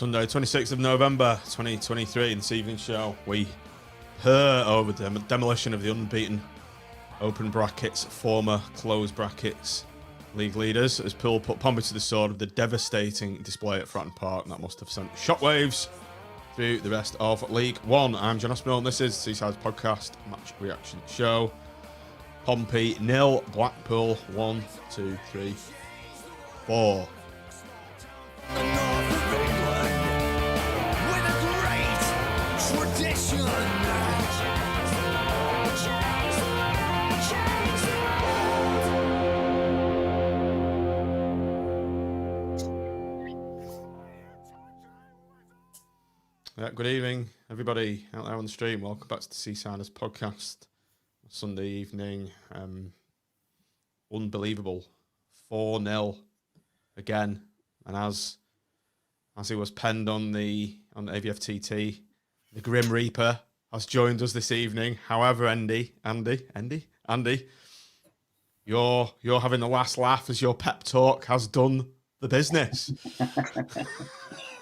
Sunday, 26th of November, 2023. In this evening show, we purr over the demolition of the unbeaten open brackets, former closed brackets league leaders, as Poole put Pompey to the sword with the devastating display at Fratton Park, and that must have sent shockwaves through the rest of League One. I'm John Aspinall, and this is Seaside's podcast match reaction show. Pompey 0, Blackpool 1, 2, 3, 4. Good evening, everybody out there on the stream. Welcome back to the Seasiders podcast. Sunday evening, unbelievable, 4-0 again, and as it was penned on the AVFTT, the Grim Reaper has joined us this evening. However, Andy, you're having the last laugh as your pep talk has done the business.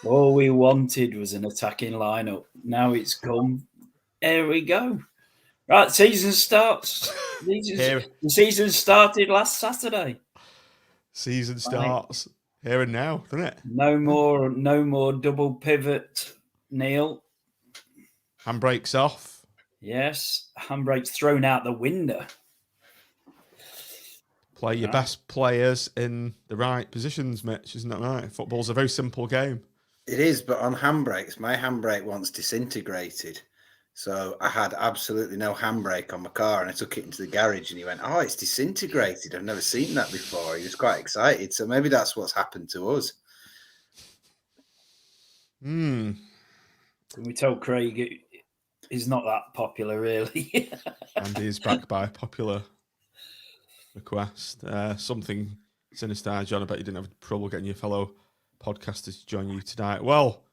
All we wanted was an attacking lineup. Now it's come. Here we go. Right, season starts. The season started last Saturday. Season starts here and now, doesn't it? No more double pivot, Neil. Handbrakes off. Yes, handbrakes thrown out the window. Play your best players in the right positions, Mitch. Isn't that right? Football's a very simple game. It is, but on handbrakes, my handbrake once disintegrated. So I had absolutely no handbrake on my car, and I took it into the garage, and he went, "Oh, it's disintegrated. I've never seen that before." He was quite excited. So maybe that's what's happened to us. We told Craig he's not that popular, really. And he is back by popular request. Something sinister, John. I bet you didn't have trouble getting your fellow podcasters to join you tonight. Well,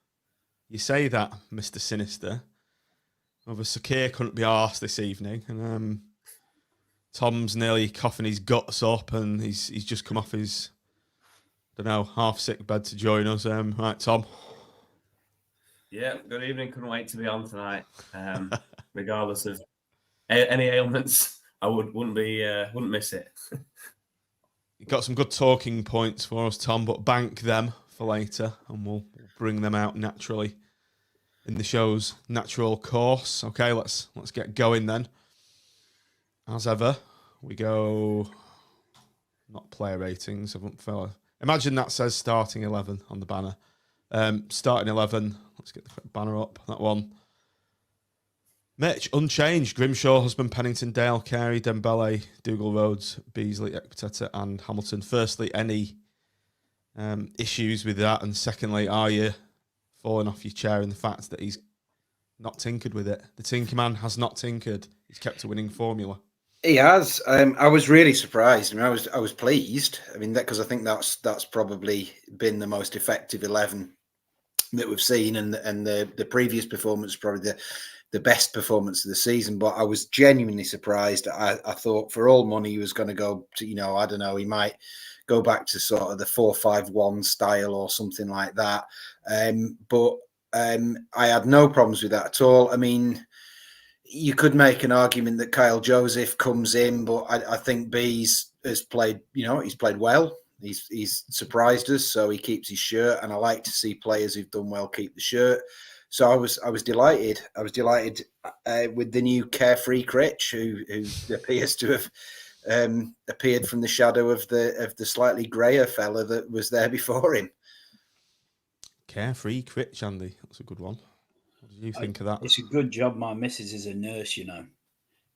you say that, Mr. Sinister. However, Sakir couldn't be arsed this evening, and Tom's nearly coughing his guts up, and he's just come off his, half sick bed to join us. Right, Tom. Yeah, good evening. Couldn't wait to be on tonight. Regardless of any ailments, I wouldn't miss it. You got some good talking points for us, Tom, but bank them for later, and we'll bring them out naturally in the show's natural course. Okay, let's get going then. As ever, we go not player ratings. Imagine that says starting 11 on the banner. Starting 11. Let's get the banner up. That one. Mitch, unchanged. Grimshaw, Husband, Pennington, Dale, Carey, Dembele, Dougal, Rhodes, Beasley, Ekpiteta and Hamilton. Firstly, any issues with that? And secondly, are you falling off your chair in the fact that he's not tinkered with it? The Tinkerman has not tinkered. He's kept a winning formula. He has. I was really surprised. I was pleased. Because I think that's probably been the most effective 11 that we've seen, and the previous performance probably the best performance of the season. But I was genuinely surprised. I thought for all money he was going to go to, I don't know, he might go back to sort of the 4-5-1 style or something like that. But I had no problems with that at all. You could make an argument that Kyle Joseph comes in, but I think Bees has played, he's played well. He's surprised us, so he keeps his shirt, and I like to see players who've done well keep the shirt. So I was delighted. I was delighted with the new Carefree Critch, who appears to have appeared from the shadow of the slightly greyer fella that was there before him. Carefree Critch, Andy. That's a good one. What do you think of that? It's a good job my missus is a nurse,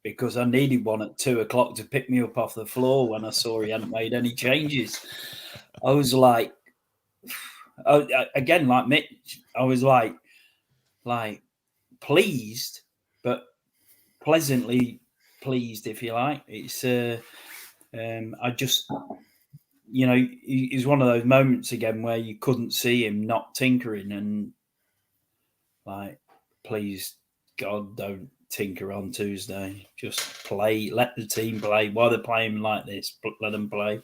because I needed one at 2:00 to pick me up off the floor when I saw he hadn't made any changes. I was like, again, like Mitch, I was like pleased, but pleasantly pleased, if you like. It's I just, it's one of those moments again where you couldn't see him not tinkering, and please God, don't tinker on Tuesday. Just play, let the team play. While they're playing like this, let them play.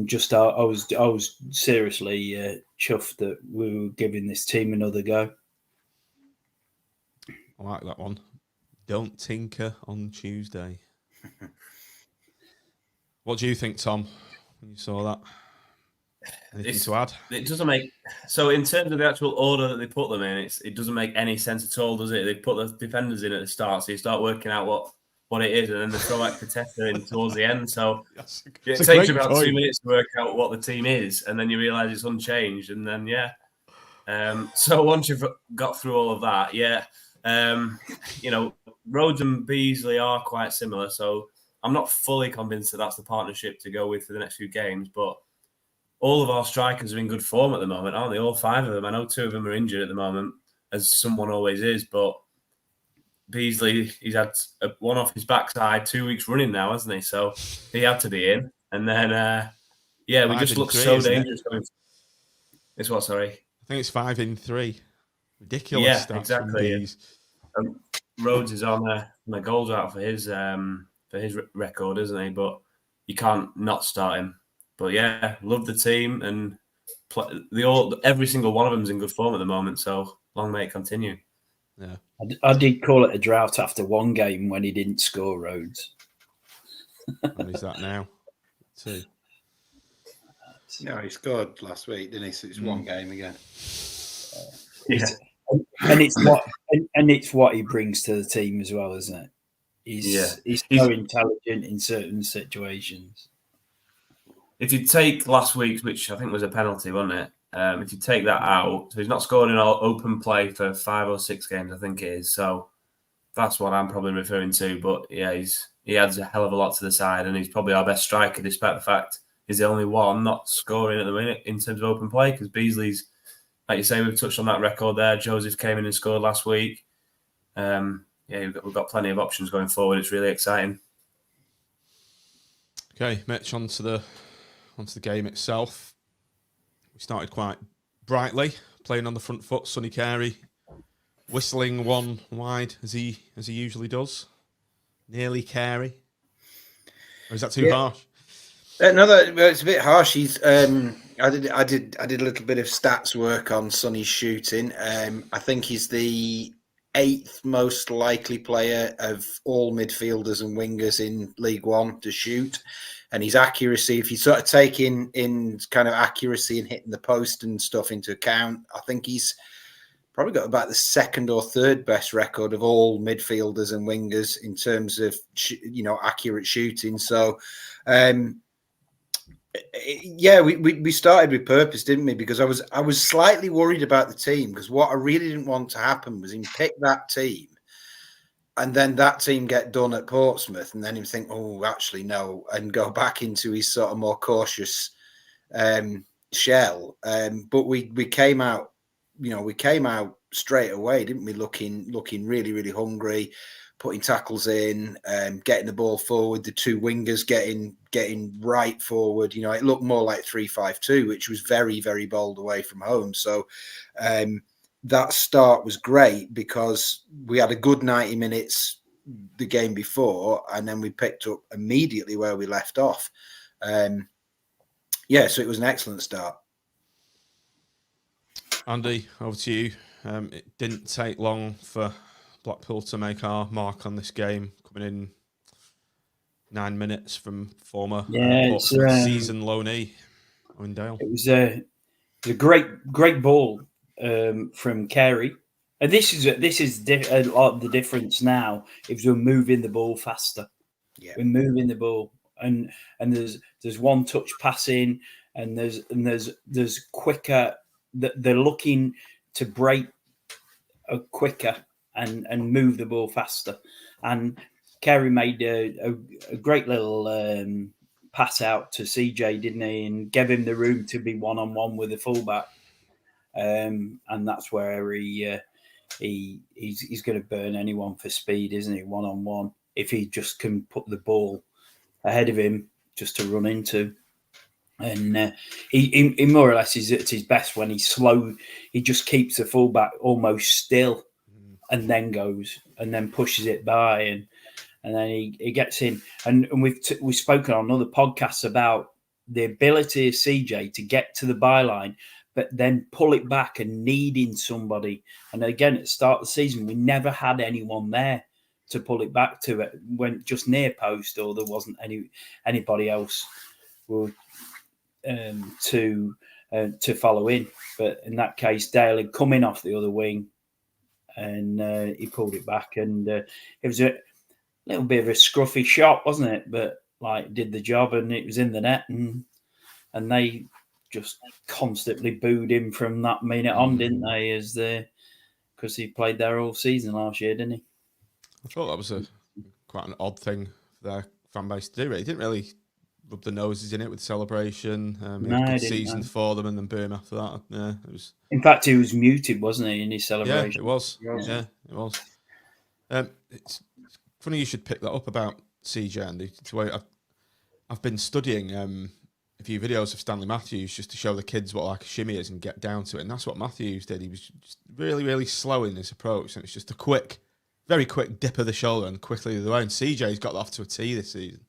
just I was seriously chuffed that we were giving this team another go. I like that one. Don't tinker on Tuesday. What do you think, Tom, when you saw that? Anything to add? It doesn't make so in terms of the actual order that they put them in. It doesn't make any sense at all, does it? They put the defenders in at the start, so you start working out what it is, and then they throw like Pateta in towards the end. So it takes you about 2 minutes to work out what the team is, and then you realise it's unchanged, and then so once you've got through all of that, Rhodes and Beasley are quite similar. So I'm not fully convinced that that's the partnership to go with for the next few games, but all of our strikers are in good form at the moment, aren't they? All 5 of them. I know 2 of them are injured at the moment, as someone always is, but Beasley, he's had one off his backside 2 weeks running now, hasn't he? So he had to be in. And then, we just look so dangerous. It's what, sorry? I think it's 5 in 3. Ridiculous. Yeah, exactly. Rhodes is on the goals out for his record, isn't he? But you can't not start him. But yeah, love the team, and every single one of them is in good form at the moment. So long may it continue. Yeah, I did call it a drought after one game when he didn't score, Rhodes. What is that now? 2. No, he scored last week, didn't he? So it's one game again. Yeah, and it's what he brings to the team as well, isn't it? He's so intelligent in certain situations. If you take last week's, which I think was a penalty, wasn't it? If you take that out, so he's not scored in all open play for 5 or 6 games, I think it is. So that's what I'm probably referring to. But yeah, he adds a hell of a lot to the side, and he's probably our best striker, despite the fact he's the only one not scoring at the minute in terms of open play. Because Beasley's, like you say, we've touched on that record there. Joseph came in and scored last week. We've got plenty of options going forward. It's really exciting. Okay, Mitch, onto the game itself. We started quite brightly, playing on the front foot. Sonny Carey whistling one wide as he usually does. Nearly Carey. Or is that too harsh? No, it's a bit harsh. He's I did a little bit of stats work on Sonny's shooting. I think he's the 8th most likely player of all midfielders and wingers in League One to shoot. And his accuracy, if you sort of take in kind of accuracy and hitting the post and stuff into account, I think he's probably got about the 2nd or 3rd best record of all midfielders and wingers in terms of, accurate shooting. So, we started with purpose, didn't we? Because I was slightly worried about the team, because what I really didn't want to happen was him pick that team and then that team get done at Portsmouth, and then him think, oh, actually no, and go back into his sort of more cautious shell. But we came out, straight away, didn't we? Looking really, really hungry, putting tackles in, getting the ball forward. The 2 wingers getting right forward. It looked more like 3-5-2, which was very, very bold away from home. So that start was great, because we had a good 90 minutes the game before, and then we picked up immediately where we left off. So it was an excellent start. Andy, over to you. It didn't take long for Blackpool to make our mark on this game, coming in 9 minutes from former Portsmouth season loanee Owen Dale. It was a great ball from Carey, and this is a lot of the difference now. If we're moving the ball faster, we're moving the ball, and there's one touch passing, and there's quicker. They're looking to break quicker and move the ball faster. And Carey made a great little pass out to CJ, didn't he? And gave him the room to be one-on-one with the fullback. And that's where he's going to burn anyone for speed, isn't he? One-on-one. If he just can put the ball ahead of him just to run into. And he more or less is at his best when he's slow. He just keeps the fullback almost still, and then goes and then pushes it by, and then he gets in. And we've spoken on other podcasts about the ability of CJ to get to the byline, but then pull it back and needing somebody. And again, at the start of the season, we never had anyone there to pull it back to. It went just near post, or there wasn't anybody else to follow in. But in that case, Dale had come in off the other wing, and he pulled it back, and it was a little bit of a scruffy shot, wasn't it? But like, did the job, and it was in the net, and they just constantly booed him from that minute on, didn't they? Because he played there all season last year, didn't he? I thought that was quite an odd thing for their fan base to do. He didn't really rub the noses in it with celebration. He had a good season for them, and then boom after that. Yeah, it was. In fact, he was muted, wasn't he, in his celebration? Yeah, it was. Yeah, it was. It's funny you should pick that up about CJ, Andy. It's the way I've been studying a few videos of Stanley Matthews just to show the kids what like a shimmy is and get down to it. And that's what Matthews did. He was just really, really slow in his approach, and it's just a very quick dip of the shoulder and quickly the way. And CJ's got that off to a T this season.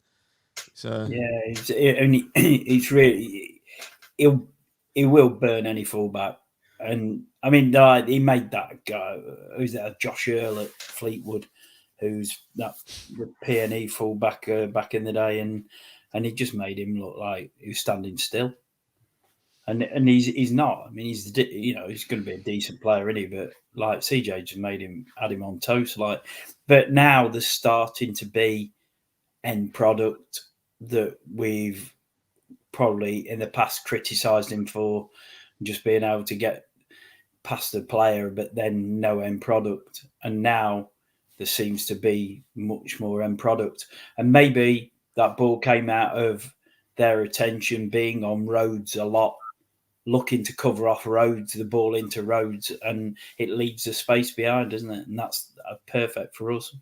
It's really he will burn any fullback, and I mean he made that guy. Who's that? Josh Earl at Fleetwood, who's that P&E fullback back in the day, and he just made him look like he was standing still. And he's not. I mean, he's going to be a decent player, isn't he? But like CJ just had him on toast. Like, but now there's starting to be end product that we've probably in the past criticised him for, just being able to get past the player, but then no end product. And now there seems to be much more end product. And maybe that ball came out of their attention being on Rhodes a lot, looking to cover off Rhodes, the ball into Rhodes, and it leaves the space behind, doesn't it? And that's perfect for us.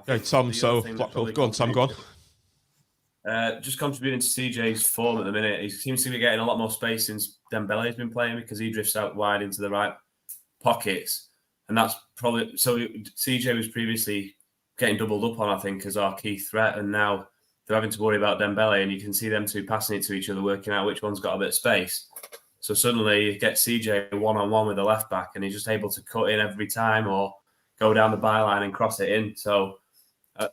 Okay, Tom, so Blackpool. Go on, Tom, go on. Just contributing to CJ's form at the minute. He seems to be getting a lot more space since Dembele's been playing, because he drifts out wide into the right pockets. And that's probably... So CJ was previously getting doubled up on, I think, as our key threat, and now they're having to worry about Dembele, and you can see them two passing it to each other, working out which one's got a bit of space. So suddenly you get CJ one-on-one with the left-back, and he's just able to cut in every time or go down the byline and cross it in. So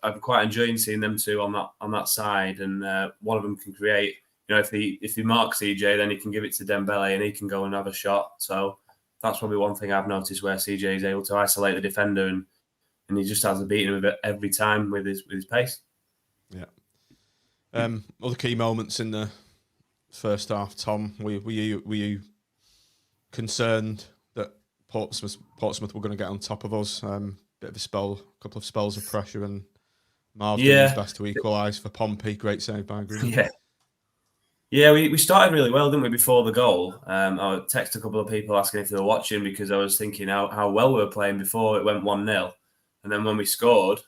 I'm quite enjoying seeing them two on that side, and one of them can create. If he marks CJ, then he can give it to Dembele, and he can go and have a shot. So that's probably one thing I've noticed, where CJ is able to isolate the defender, and he just has a beating of it every time with his pace. Yeah. Other key moments in the first half, Tom. Were you concerned that Portsmouth were going to get on top of us? Bit of a couple of spells of pressure, and Marv doing his best to equalise for Pompey. Great save by Green. Yeah, we started really well, didn't we, before the goal? I texted a couple of people asking if they were watching, because I was thinking how well we were playing before it went 1-0. And then when we scored,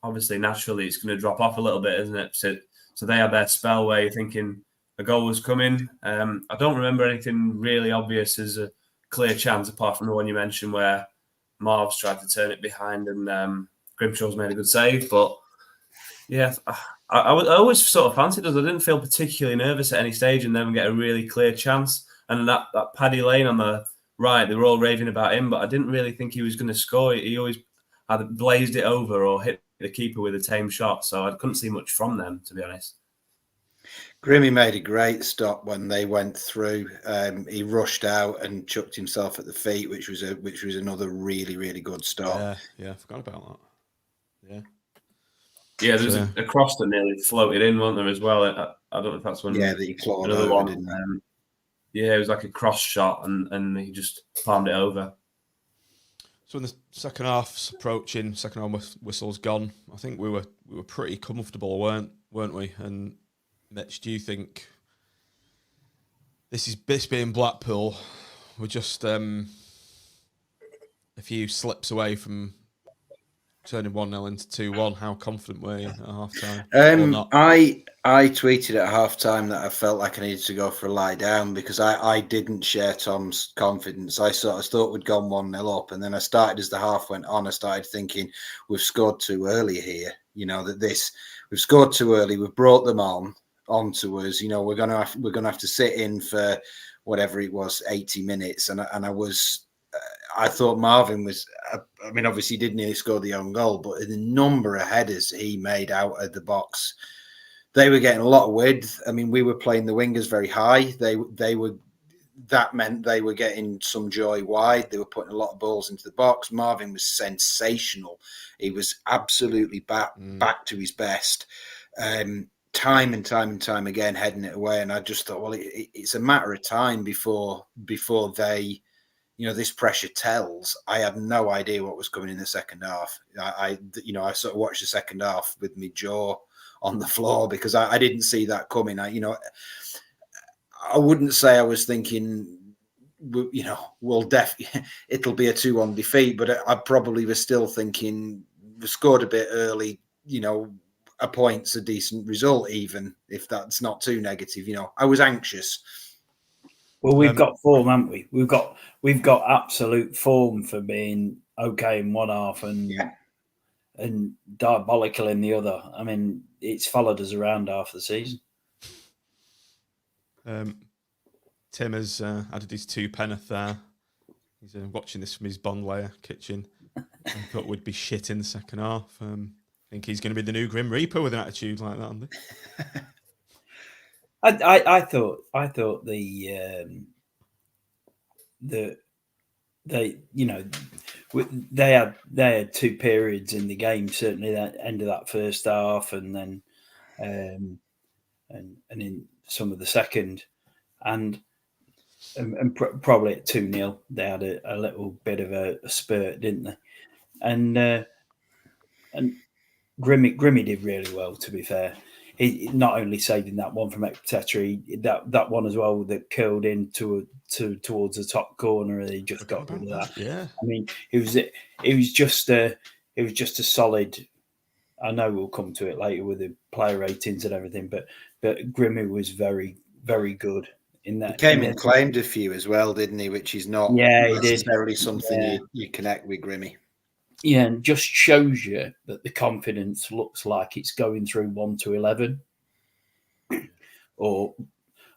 obviously, naturally, it's going to drop off a little bit, isn't it? So they had their spell where you're thinking a goal was coming. I don't remember anything really obvious as a clear chance, apart from the one you mentioned where Marv's tried to turn it behind and Grimshaw's made a good save. But yeah, I always sort of fancied us. I didn't feel particularly nervous at any stage, and then get a really clear chance. And that Paddy Lane on the right, they were all raving about him, but I didn't really think he was going to score. He always either blazed it over or hit the keeper with a tame shot. So I couldn't see much from them, to be honest. Grimmy made a great stop when they went through. He rushed out and chucked himself at the feet, which was another really, really good stop. Yeah, I forgot about that. Yeah, there's a cross that nearly floated in, wasn't there, as well? I don't know if that's one. Yeah, that he clawed another over, one. didn't he? Yeah, it was like a cross shot, and he just palmed it over. So in the second half's approaching, second half whistle's gone. I think we were pretty comfortable, weren't we? And Mitch, do you think this being Blackpool, we're just a few slips away from turning 1-0 into 2-1? How confident were you at half time? I tweeted at half time that I felt like I needed to go for a lie down, because I didn't share Tom's confidence. I thought we'd gone 1-0 up, and then as the half went on, I started thinking we've scored too early here. That we've scored too early. We've brought them onto us. You know, we're gonna have to sit in for whatever it was, 80 minutes. And I thought Marvin was. I mean, obviously, he did nearly score the own goal, but the number of headers he made out of the box, they were getting a lot of width. I mean, we were playing the wingers very high. That meant they were getting some joy wide. They were putting a lot of balls into the box. Marvin was sensational. He was absolutely back to his best. Time and time again, heading it away. And I just thought, well, it's a matter of time before they, you know, this pressure tells. I had no idea what was coming in the second half. I sort of watched the second half with my jaw on the floor because I didn't see that coming. I wouldn't say I was thinking, you know, it'll be a 2-1 defeat, but I probably was still thinking we scored a bit early, you know, a point's a decent result, even if that's not too negative. You know, I was anxious. Well, we've got form, haven't we? We've got absolute form for being okay in one half and diabolical in the other. I mean, it's followed us around half the season. Tim has added his 2 penneth there. He's watching this from his bond layer kitchen. I thought we'd be shit in the second half. I think he's going to be the new Grim Reaper with an attitude like that, Andy. I thought they had 2 periods in the game. Certainly, that end of that first half, and then and in some of the second, and probably at 2-0, they had a little bit of a spurt, didn't they? And Grimmy did really well, to be fair. He not only saving that one from Ekpeteta, that one as well that curled in towards the top corner, and he just got rid of that. Yeah, I mean, it was just a solid. I know we'll come to it later with the player ratings and everything, but Grimmy was very, very good in that. He came and claimed a few as well, didn't he? Which is not necessarily something you connect with Grimmy. Yeah, and just shows you that the confidence looks like it's going through 1 to 11, or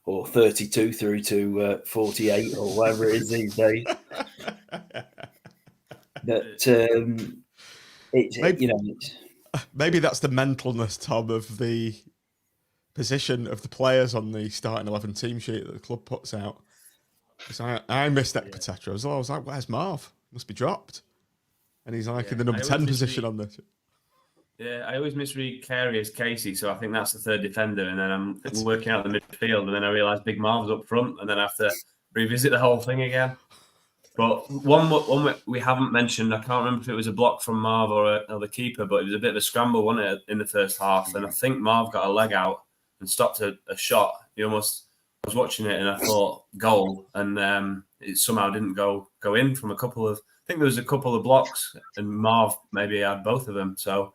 32 through to 48, or whatever it is these days. That maybe that's the mentalness, Tom, of the position of the players on the starting 11 team sheet that the club puts out. Because I missed Ekpeteta. I was like, where's Marv? Must be dropped. And he's like in the number 10 position on this. Yeah, I always misread Carey as Casey, so I think that's the third defender. And then I'm working out the midfield, and then I realise Big Marv's up front, and then I have to revisit the whole thing again. But one we haven't mentioned, I can't remember if it was a block from Marv or the keeper, but it was a bit of a scramble, wasn't it, in the first half? And I think Marv got a leg out and stopped a shot. I was watching it and I thought goal, and it somehow didn't go in from a couple of. I think there was a couple of blocks, and Marv maybe had both of them. So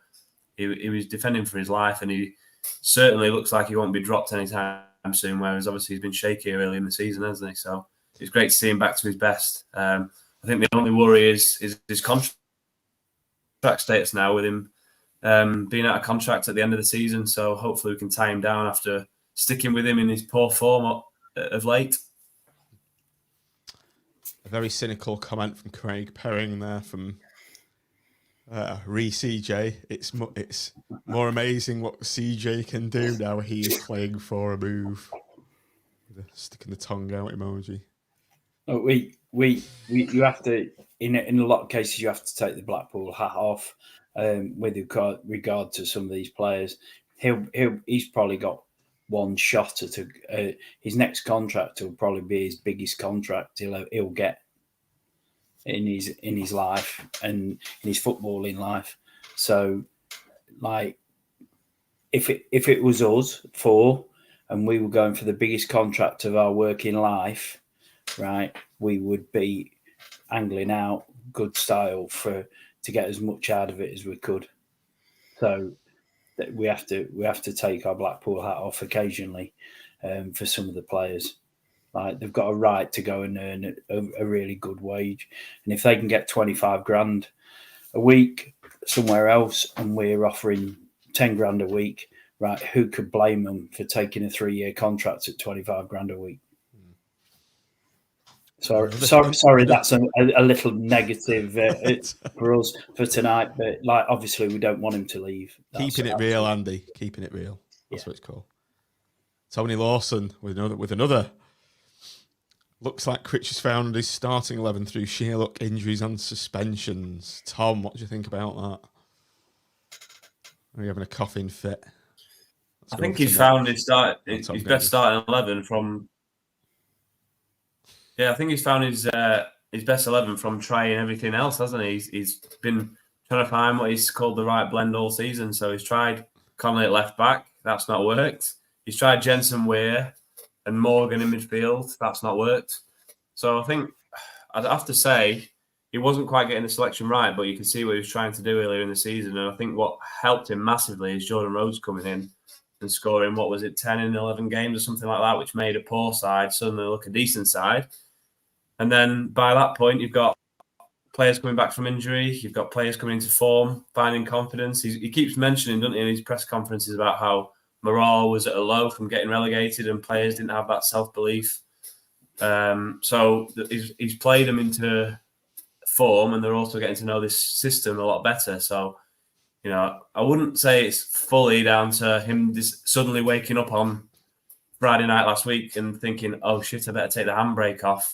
he was defending for his life, and he certainly looks like he won't be dropped anytime soon. Whereas obviously he's been shaky early in the season, hasn't he? So it's great to see him back to his best. I think the only worry is his contract status now, with him being out of contract at the end of the season. So hopefully we can tie him down after sticking with him in his poor form of late. A very cynical comment from Craig Perring there from CJ. It's more amazing what CJ can do now. He is playing for a move. With a sticking the tongue out emoji. Oh, you have to in a lot of cases you have to take the Blackpool hat off with regard to some of these players. He's probably got one shot at his next contract will probably be his biggest contract he'll get in his life and in his footballing life. So, like, if it was us four and we were going for the biggest contract of our working life, right, we would be angling out good style to get as much out of it as we could. So we have to take our Blackpool hat off occasionally for some of the players. Like, they've got a right to go and earn a really good wage, and if they can get 25 grand a week somewhere else, and we're offering 10 grand a week, right? Who could blame them for taking a 3-year contract at 25 grand a week? Sorry, that's a little negative for us for tonight, but like obviously we don't want him to leave. Keeping it real, Andy. Keeping it real. That's what it's called. Tony Lawson with another. Looks like Critch has found his starting 11 through sheer luck, injuries and suspensions. Tom, what do you think about that? Are you having a coughing fit? I think he's found his best starting 11 from. Yeah, I think he's found his best 11 from trying everything else, hasn't he? He's been trying to find what he's called the right blend all season. So he's tried Connolly at left back. That's not worked. He's tried Jensen Weir and Morgan in midfield. That's not worked. So I think I'd have to say he wasn't quite getting the selection right, but you can see what he was trying to do earlier in the season. And I think what helped him massively is Jordan Rhodes coming in and scoring, 10 in 11 games or something like that, which made a poor side suddenly look a decent side. And then by that point, you've got players coming back from injury. You've got players coming into form, finding confidence. He keeps mentioning, doesn't he, in his press conferences about how morale was at a low from getting relegated and players didn't have that self-belief. So he's played them into form and they're also getting to know this system a lot better. So, I wouldn't say it's fully down to him suddenly waking up on Friday night last week and thinking, oh shit, I better take the handbrake off.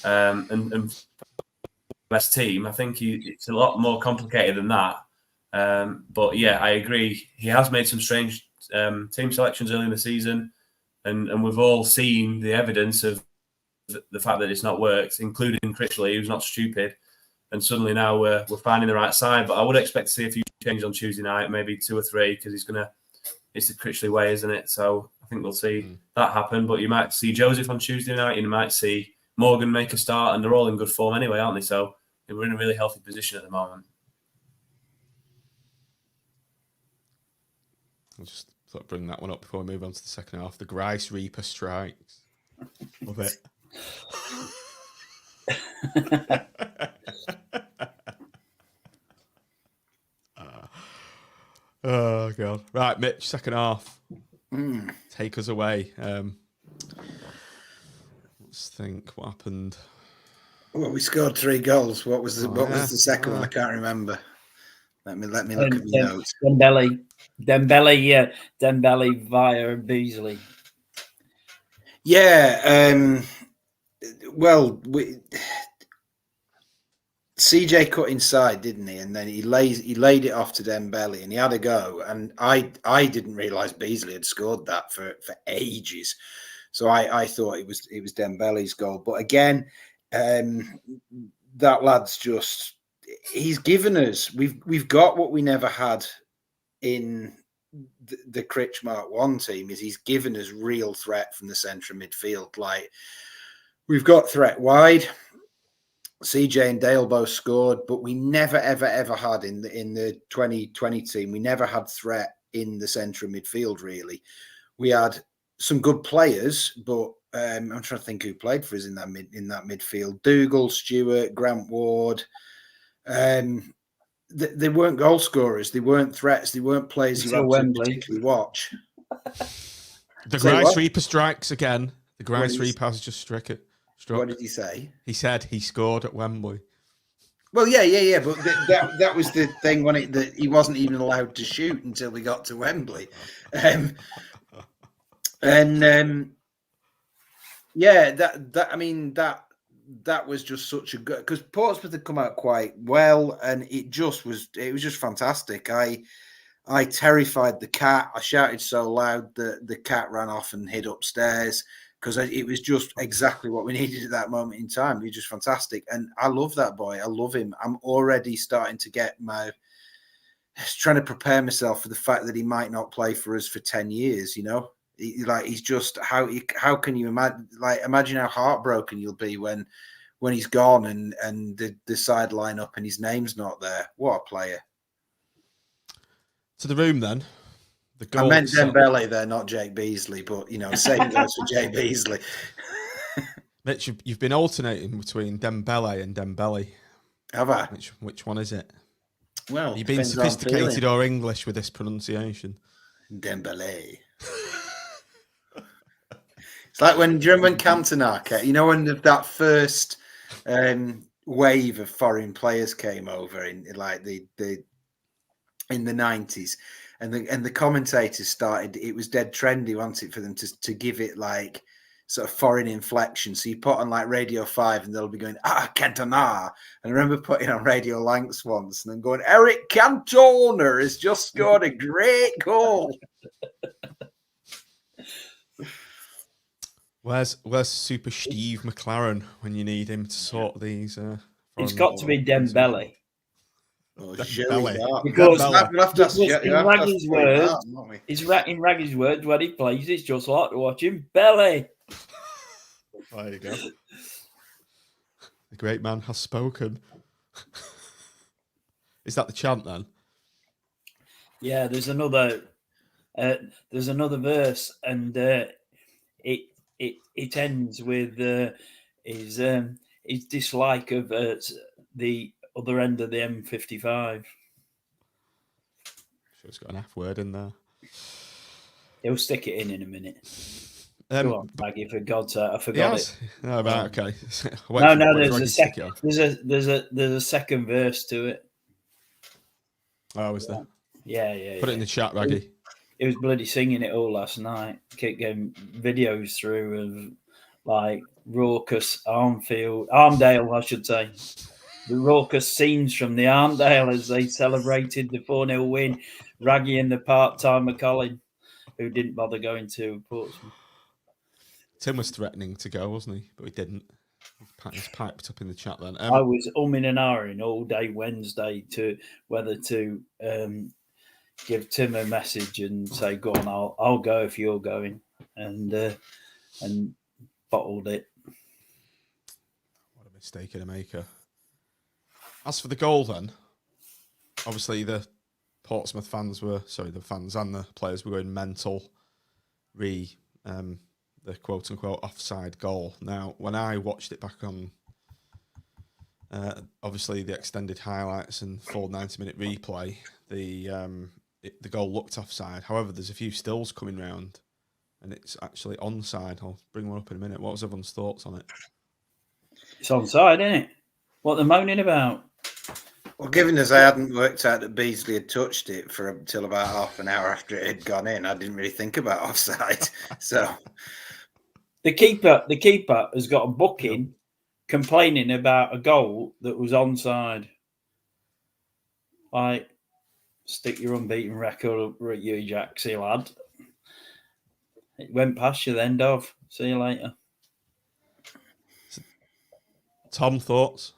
And best team. I think it's a lot more complicated than that. But yeah, I agree. He has made some strange team selections early in the season, and we've all seen the evidence of the fact that it's not worked, including Critchley, who's not stupid. And suddenly now we're finding the right side. But I would expect to see a few changes on Tuesday night, maybe 2 or 3, because it's the Critchley way, isn't it? So I think we'll see that happen. But you might see Joseph on Tuesday night, you might see Morgan make a start, and they're all in good form anyway, aren't they? So we're in a really healthy position at the moment. I'll just bring that one up before we move on to the second half. The Grice Reaper strikes. Love it. Oh, God. Right, Mitch, second half. Take us away. Let's think what happened. Well, we scored 3 goals. What was the second one? I can't remember. Let me look at my notes. Dembele via Beasley. Yeah. Well, CJ cut inside, didn't he? And then he laid it off to Dembele, and he had a go. And I didn't realise Beasley had scored that for ages. So I thought it was Dembele's goal. But again, that lad's he's given us, we've got what we never had in the Critch Mark 1 team, is he's given us real threat from the centre of midfield. Like, we've got threat wide. CJ and Dale both scored, but we never, ever, ever had in the 2020 team, we never had threat in the centre of midfield, really. We had some good players, but I'm trying to think who played for us in that midfield. Dougal, Stewart, Grant Ward. They weren't goal scorers. They weren't threats. They weren't players you had to particularly watch. The Grice Reaper strikes again. The Grice Reaper has just struck. What did he say? He said he scored at Wembley. Well, yeah. But that was the thing that he wasn't even allowed to shoot until we got to Wembley. That was just such a good, because Portsmouth had come out quite well, and it was just fantastic. I terrified the cat. I shouted so loud that the cat ran off and hid upstairs, because it was just exactly what we needed at that moment in time. He was just fantastic, and I love that boy. I love him. I'm already starting to trying to prepare myself for the fact that he might not play for us for 10 years. He's just how can you imagine how heartbroken you'll be when he's gone and the side line up and his name's not there. What a player. To the room then. I meant Dembele there, not Jake Beasley, but same goes for Jake Beasley. Mitch, you've been alternating between Dembele and Dembele. Have I? Which one is it? Well, Are you being depends how I'm sophisticated feeling. or English with this pronunciation? Dembele. It's like when, do you remember when Cantona came? You know, when that first wave of foreign players came over in like the in the 90s, and the commentators started. It was dead trendy, wasn't it, for them to give it like sort of foreign inflection. So you put on like Radio 5 and they'll be going, Cantona. And I remember putting on Radio Lanks once and then going, Eric Cantona has just scored a great goal. Where's Super Steve McLaren when you need him to sort these? It's got to be Dembele. Oh, Dembele. Because we'll have to ask, in Raggy's words, when he plays, it's just like watching Belly. There you go. The great man has spoken. Is that the chant then? Yeah, there's another verse, and it ends with his dislike of the other end of the M55. Sure, it's got an F word in there. He'll stick it in a minute. Go on, Maggie, for God's sake, I forgot it. Oh, right, okay. No, there's a second. There's a second verse to it. Oh, is there? Yeah. Put it in the chat, Raggy. It was bloody singing it all last night. Kept getting videos through of like raucous Armdale, I should say. The raucous scenes from the Armdale as they celebrated the 4-0 win. Raggy and the part-timer Colin, who didn't bother going to Portsmouth. Tim was threatening to go, wasn't he? But he didn't. He's piped up in the chat then. I was umming and ahhing all day Wednesday to whether to give Tim a message and say, "Go on, I'll go if you're going," and bottled it. What a mistake in a maker. As for the goal, then, obviously the Portsmouth the fans and the players were going mental. The quote-unquote offside goal. Now, when I watched it back on, obviously the extended highlights and full 90-minute replay, the goal looked offside. However, there's a few stills coming round, and it's actually onside. I'll bring one up in a minute. What was everyone's thoughts on it? It's onside, isn't it? What they're moaning about? Well, given as I hadn't worked out that Beasley had touched it until about half an hour after it had gone in, I didn't really think about offside. So the keeper has got a booking complaining about a goal that was onside. Like, stick your unbeaten record up at you, Jaxie, lad. It went past you then, Dov. See you later. Tom, thoughts?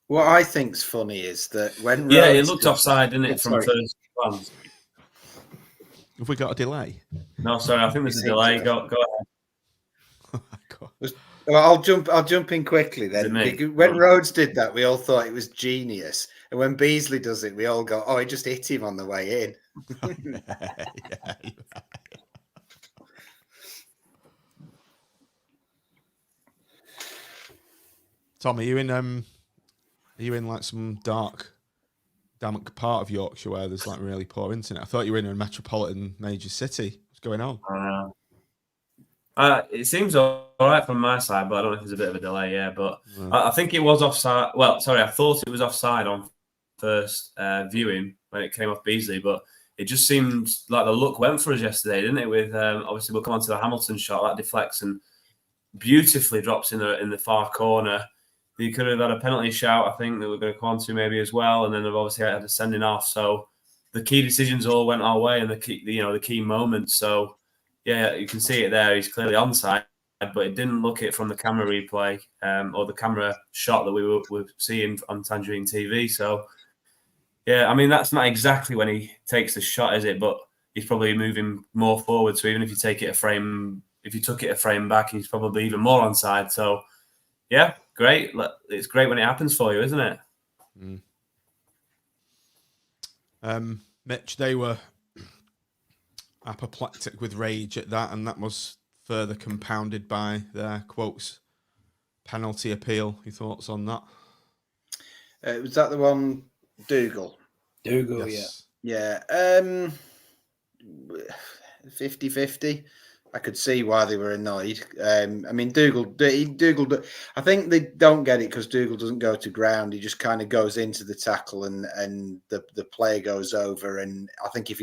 what I think's funny is that when it looked offside, didn't it, from first glance? Have we got a delay? No, sorry, I think there's a delay. Go ahead. Well, I'll jump in quickly then. When Rhodes did that, we all thought it was genius, and when Beasley does it, we all go, "Oh, he just hit him on the way in." Yeah. Tom, are you in like some damp part of Yorkshire where there's like really poor internet? I thought you were in a metropolitan major city. What's going on? It seems all right from my side, but I don't know if there's a bit of a delay. Yeah, but I think it was offside. Well, sorry, I thought it was offside on first viewing when it came off Beasley, but it just seemed like the luck went for us yesterday, didn't it? With obviously we'll come on to the Hamilton shot that deflects and beautifully drops in the far corner. He could have had a penalty shout, I think, that we're going to come on to maybe as well, and then they've obviously had a sending off. So the key decisions all went our way, and the key moments. So yeah, you can see it there. He's clearly onside, but it didn't look it from the camera replay or the camera shot that we were seeing on Tangerine TV. So yeah, I mean that's not exactly when he takes the shot, is it? But he's probably moving more forward. So even if you took it a frame back, he's probably even more onside. So yeah, great. It's great when it happens for you, isn't it? Mitch, they were apoplectic with rage at that, and that was further compounded by their quotes penalty appeal. Your thoughts on that? Was that the one, Dougal? Dougal, Yes. Yeah. 50-50. I could see why they were annoyed. I mean, Dougal. I think they don't get it because Dougal doesn't go to ground. He just kind of goes into the tackle, and the player goes over. And I think if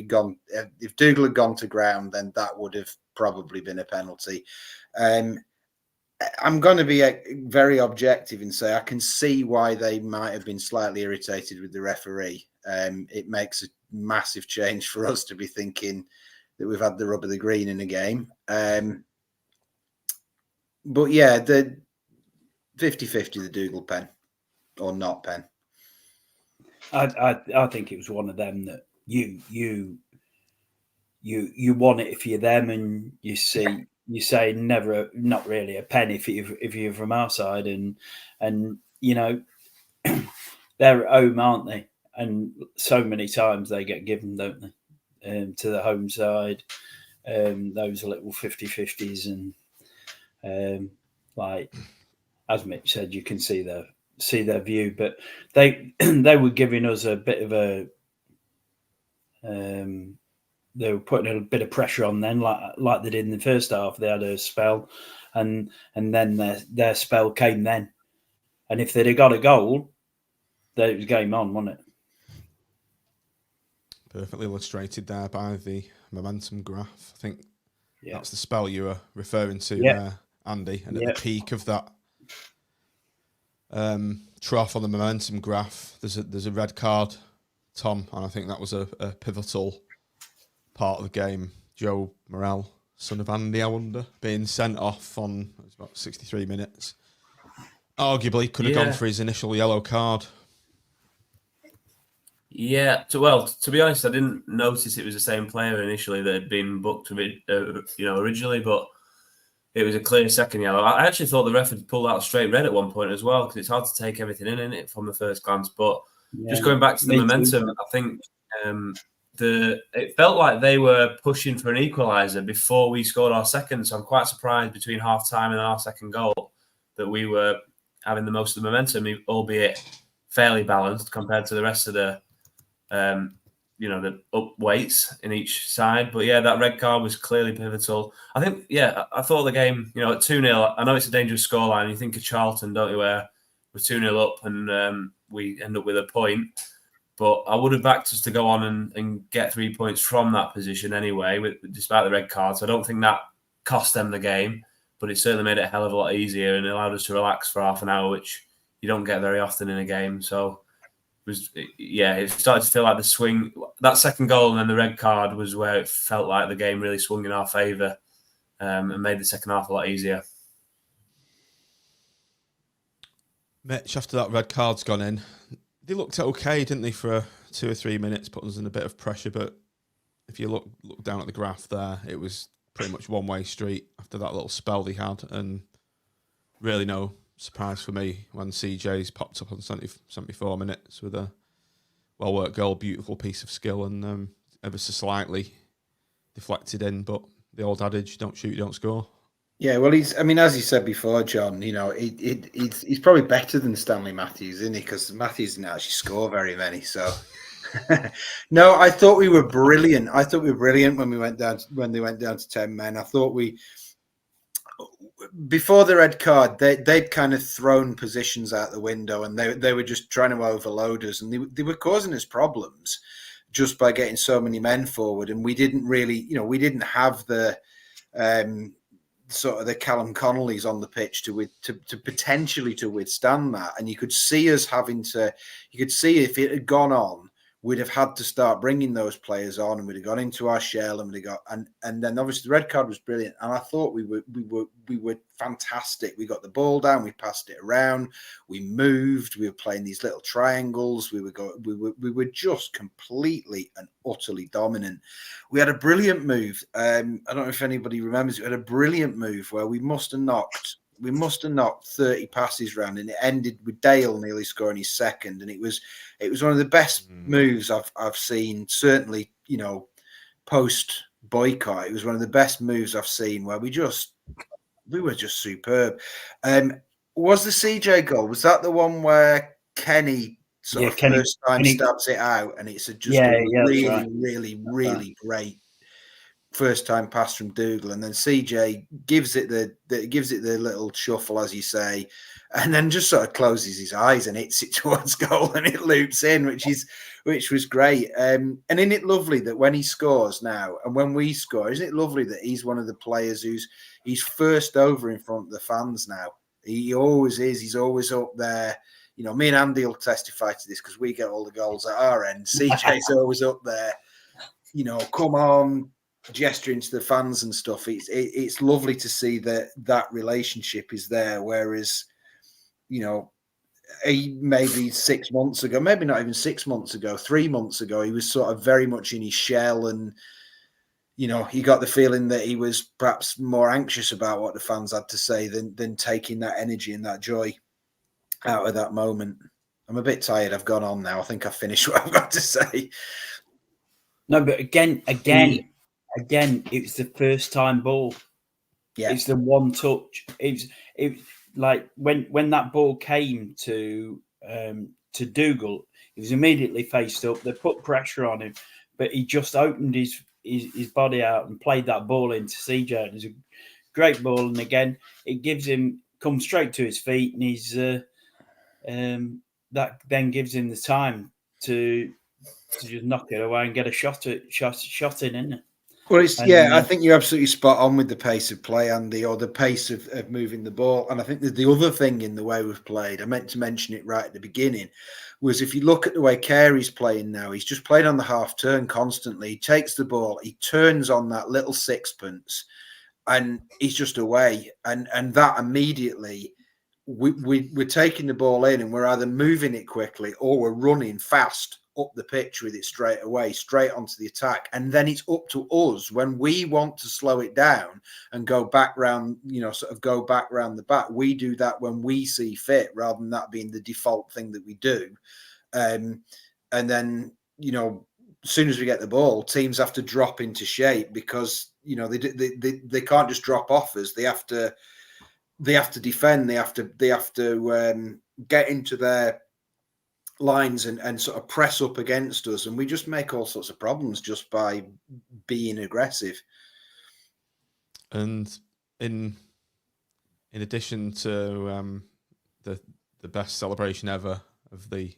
Dougal had gone to ground, then that would have probably been a penalty. I'm going to be very objective and say I can see why they might have been slightly irritated with the referee. It makes a massive change for us to be thinking that we've had the rub of the green in a game. But yeah, the 50-50, the Dougal pen or not pen. I think it was one of them that you want it if you're them, and you say never, not really a pen if you're from our side, and you know they're at home, aren't they? And so many times they get given, don't they, to the home side, those little 50-50s, and like as Mitch said, you can see their view, but they were giving us a bit of a they were putting a bit of pressure on then, like they did in the first half. They had a spell, and then their spell came then, and if they'd have got a goal, then it was game on, wasn't it? Perfectly illustrated there by the momentum graph. I think Yeah. that's the spell you were referring to Yeah. there, Andy. And Yeah. at the peak of that trough on the momentum graph, there's a red card, Tom, and I think that was a pivotal part of the game. Joe Morrell, son of Andy, I wonder, being sent off on it was about 63 minutes. Arguably could have gone for his initial yellow card. Yeah, to be honest, I didn't notice it was the same player initially that had been booked originally, but it was a clear second yellow. I actually thought the ref had pulled out a straight red at one point as well, because it's hard to take everything in it from the first glance. But just going back to the momentum, I think it felt like they were pushing for an equaliser before we scored our second. So I'm quite surprised between half time and our second goal that we were having the most of the momentum, albeit fairly balanced compared to the rest of the the up weights in each side. But yeah, that red card was clearly pivotal. I think, I thought the game, at 2-0, I know it's a dangerous scoreline. You think of Charlton, don't you, where we're 2-0 up and we end up with a point. But I would have backed us to go on and get 3 points from that position anyway, despite the red card. So I don't think that cost them the game, but it certainly made it a hell of a lot easier and allowed us to relax for half an hour, which you don't get very often in a game. So it started to feel like the swing. That second goal and then the red card was where it felt like the game really swung in our favour and made the second half a lot easier. Mitch, after that red card's gone in, they looked okay, didn't they, for 2 or 3 minutes, putting us in a bit of pressure. But if you look down at the graph there, it was pretty much one-way street after that little spell they had. And really no surprise for me when CJ's popped up on 74 minutes with a well-worked goal, beautiful piece of skill, and ever so slightly deflected in. But the old adage, don't shoot, you don't score. Yeah, well, as you said before, John, he's probably better than Stanley Matthews, isn't he? Because Matthews didn't actually score very many. So, no, I thought we were brilliant. I thought we were brilliant when they went down to 10 men. I thought before the red card, they'd kind of thrown positions out the window, and they were just trying to overload us, and they were causing us problems just by getting so many men forward. And we didn't really, we didn't have the sort of the Callum Connollys on the pitch to potentially to withstand that. And you could see us you could see if it had gone on, we'd have had to start bringing those players on, and we'd have gone into our shell, and and then obviously the red card was brilliant. And I thought we were fantastic. We got the ball down, we passed it around, we moved, we were playing these little triangles, we were just completely and utterly dominant. We had a brilliant move. I don't know if anybody remembers, we had a brilliant move where we must have knocked 30 passes round, and it ended with Dale nearly scoring his second. And it was one of the best moves I've seen, certainly, post boycott. It was one of the best moves I've seen where we were just superb. Was the CJ goal, was that the one where Kenny sort of Kenny, first time Kenny, stabs it out, and it's just yeah, a yeah, that's really, right. really great first time pass from Dougal, and then CJ gives it the little shuffle, as you say, and then just sort of closes his eyes and hits it towards goal, and it loops in, which was great. And isn't it lovely that when he scores now, and when we score, isn't it lovely that he's one of the players he's first over in front of the fans now? He always is. He's always up there. You know, me and Andy will testify to this because we get all the goals at our end. CJ's always up there. You know, come on, gesturing to the fans and stuff. It's lovely to see that relationship is there. Whereas, you know, maybe 6 months ago, maybe not even 6 months ago, 3 months ago, he was sort of very much in his shell, and you know, he got the feeling that he was perhaps more anxious about what the fans had to say than taking that energy and that joy out of that moment. I'm a bit tired. I've gone on now. I think I've finished what I've got to say. No, but again, it was the first time ball. Yeah, it's the one touch. It like when that ball came to Dougal, he was immediately faced up. They put pressure on him, but he just opened his body out and played that ball into CJ. It was a great ball, and again, it gives him come straight to his feet, and he's that then gives him the time to just knock it away and get a shot in, isn't it? Well, I think you're absolutely spot on with the pace of play, Andy, or the pace of moving the ball. And I think that the other thing in the way we've played, I meant to mention it right at the beginning, was if you look at the way Carey's playing now, he's just playing on the half turn constantly. He takes the ball, he turns on that little sixpence, and he's just away. And that immediately, we're taking the ball in, and we're either moving it quickly or we're running fast up the pitch with it straight away, straight onto the attack. And then it's up to us when we want to slow it down and go back round, sort of go back round the back. We do that when we see fit, rather than that being the default thing that we do. And then, as soon as we get the ball, teams have to drop into shape because, they can't just drop off us. They have to defend. They have to get into their lines and sort of press up against us, and we just make all sorts of problems just by being aggressive. And in addition to the best celebration ever of the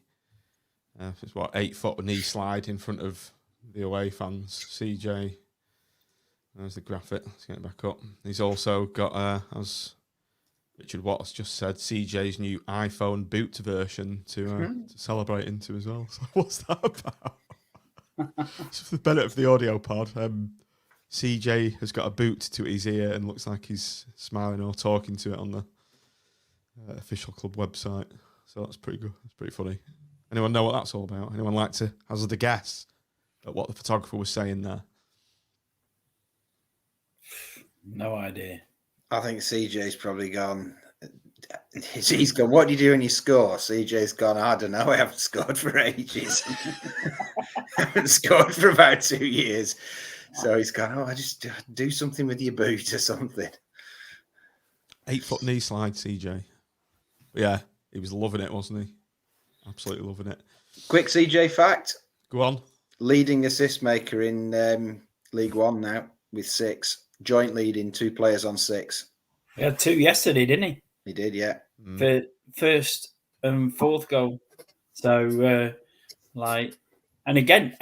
8-foot knee slide in front of the away fans, CJ, there's the graphic, let's get it back up. He's also got as Richard Watts just said, CJ's new iPhone boot version to celebrate into as well. So what's that about? So for the benefit of the audio pod, CJ has got a boot to his ear and looks like he's smiling or talking to it on the official club website. So that's pretty good. That's pretty funny. Anyone know what that's all about? Anyone like to hazard a guess at what the photographer was saying there? No idea. I think CJ's probably gone. He's gone, what do you do when you score? CJ's gone, I don't know. I haven't scored for ages. I haven't scored for about 2 years. So he's gone, I just do something with your boot or something. 8-foot knee slide, CJ. But yeah, he was loving it, wasn't he? Absolutely loving it. Quick CJ fact. Go on. Leading assist maker in League One now with 6. Joint leading 2 players on 6. He had 2 yesterday, didn't he? He did, yeah. For first and fourth goal. So, and again,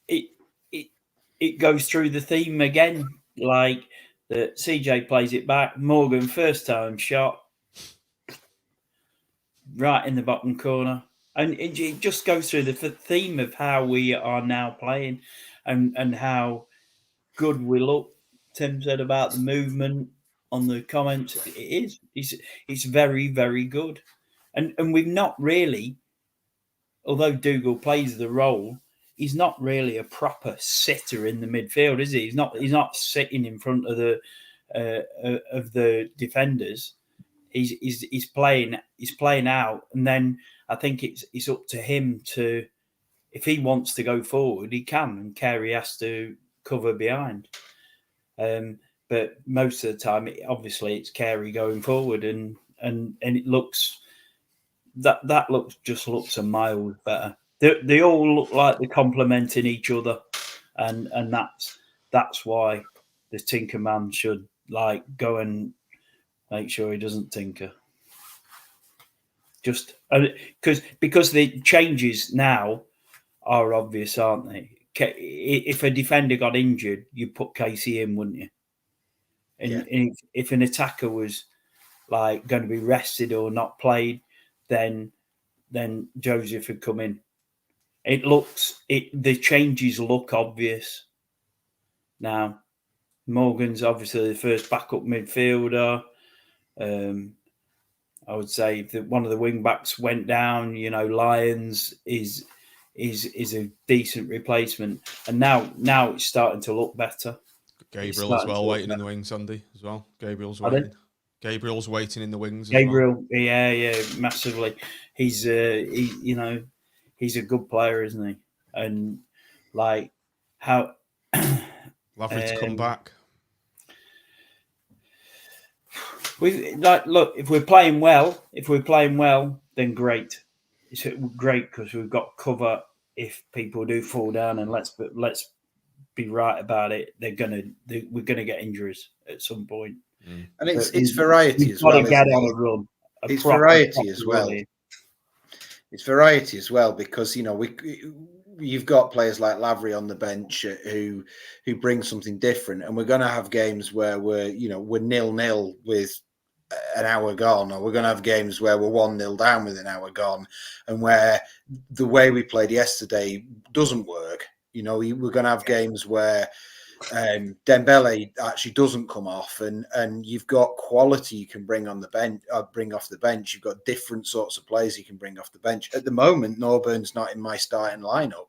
it goes through the theme again, like that CJ plays it back. Morgan, first time shot, right in the bottom corner. And it just goes through the theme of how we are now playing and how good we look. Tim said about the movement on the comments. It is. It's very, very good. And we've not really, although Dougal plays the role, he's not really a proper sitter in the midfield, is he? He's not sitting in front of the defenders. He's playing out, and then I think it's up to him to, if he wants to go forward, he can, and Carey has to cover behind. But most of the time, obviously, it's Carey going forward, and it looks that looks a mile better. They all look like they're complementing each other, and that's why the Tinker Man should like go and make sure he doesn't tinker. Just because the changes now are obvious, aren't they? If a defender got injured, you'd put Casey in, wouldn't you? And if an attacker was like going to be rested or not played, then Joseph would come in. The changes look obvious now. Morgan's obviously the first backup midfielder. I would say that one of the wing backs went down. Lyons is a decent replacement, and now it's starting to look better. Gabriel as well, waiting in the wings, Andy, as well. Gabriel's waiting. Gabriel's waiting in the wings. Gabriel, yeah, massively. He's he's a good player, isn't he? And like how lovely to come back. Look, if we're playing well, then great. It's great because we've got cover if people do fall down, and let's be right about it. We're gonna get injuries at some point. And it's variety as well. It's variety as well. It's variety as well because you've got players like Lavery on the bench who bring something different, and we're going to have games where we're 0-0 with an hour gone, or we're going to have games where we're 1-0 down with an hour gone, and where the way we played yesterday doesn't work. We're going to have games where Dembele actually doesn't come off, and you've got quality you can bring on the bench, bring off the bench. You've got different sorts of players you can bring off the bench. At the moment, Norburn's not in my starting lineup.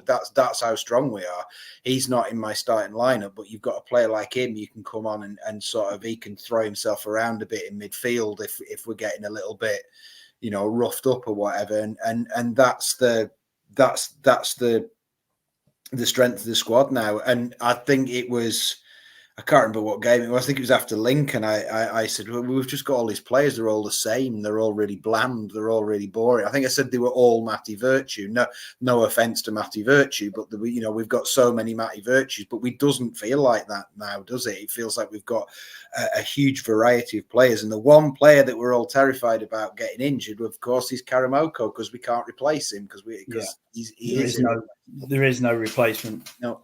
That's how strong we are. He's not in my starting lineup, but you've got a player like him. You can come on and sort of he can throw himself around a bit in midfield if we're getting a little bit, roughed up or whatever. And that's the strength of the squad now. And I think I can't remember what game it was. I think it was after Lincoln. I said, well, we've just got all these players. They're all the same. They're all really bland. They're all really boring. I think I said they were all Matty Virtue. No offense to Matty Virtue, but we've got so many Matty Virtues, but we doesn't feel like that now, does it? It feels like we've got a huge variety of players. And the one player that we're all terrified about getting injured, of course, is Karamoko, because we can't replace him there is no replacement. No.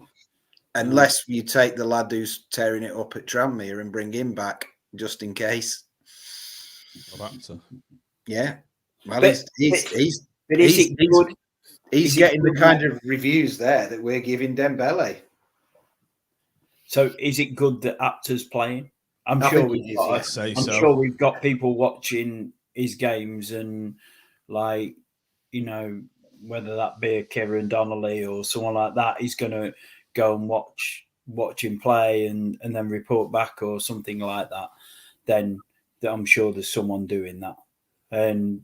Unless you take the lad who's tearing it up at Tranmere and bring him back just in case. Yeah. Well, he's getting the kind of reviews there that we're giving Dembele. So is it good that Apter's playing? I'm sure we've got people watching his games, and whether that be a Kieran Donnelly or someone like that, he's going to go and watch him play and then report back or something like that. Then I'm sure there's someone doing that and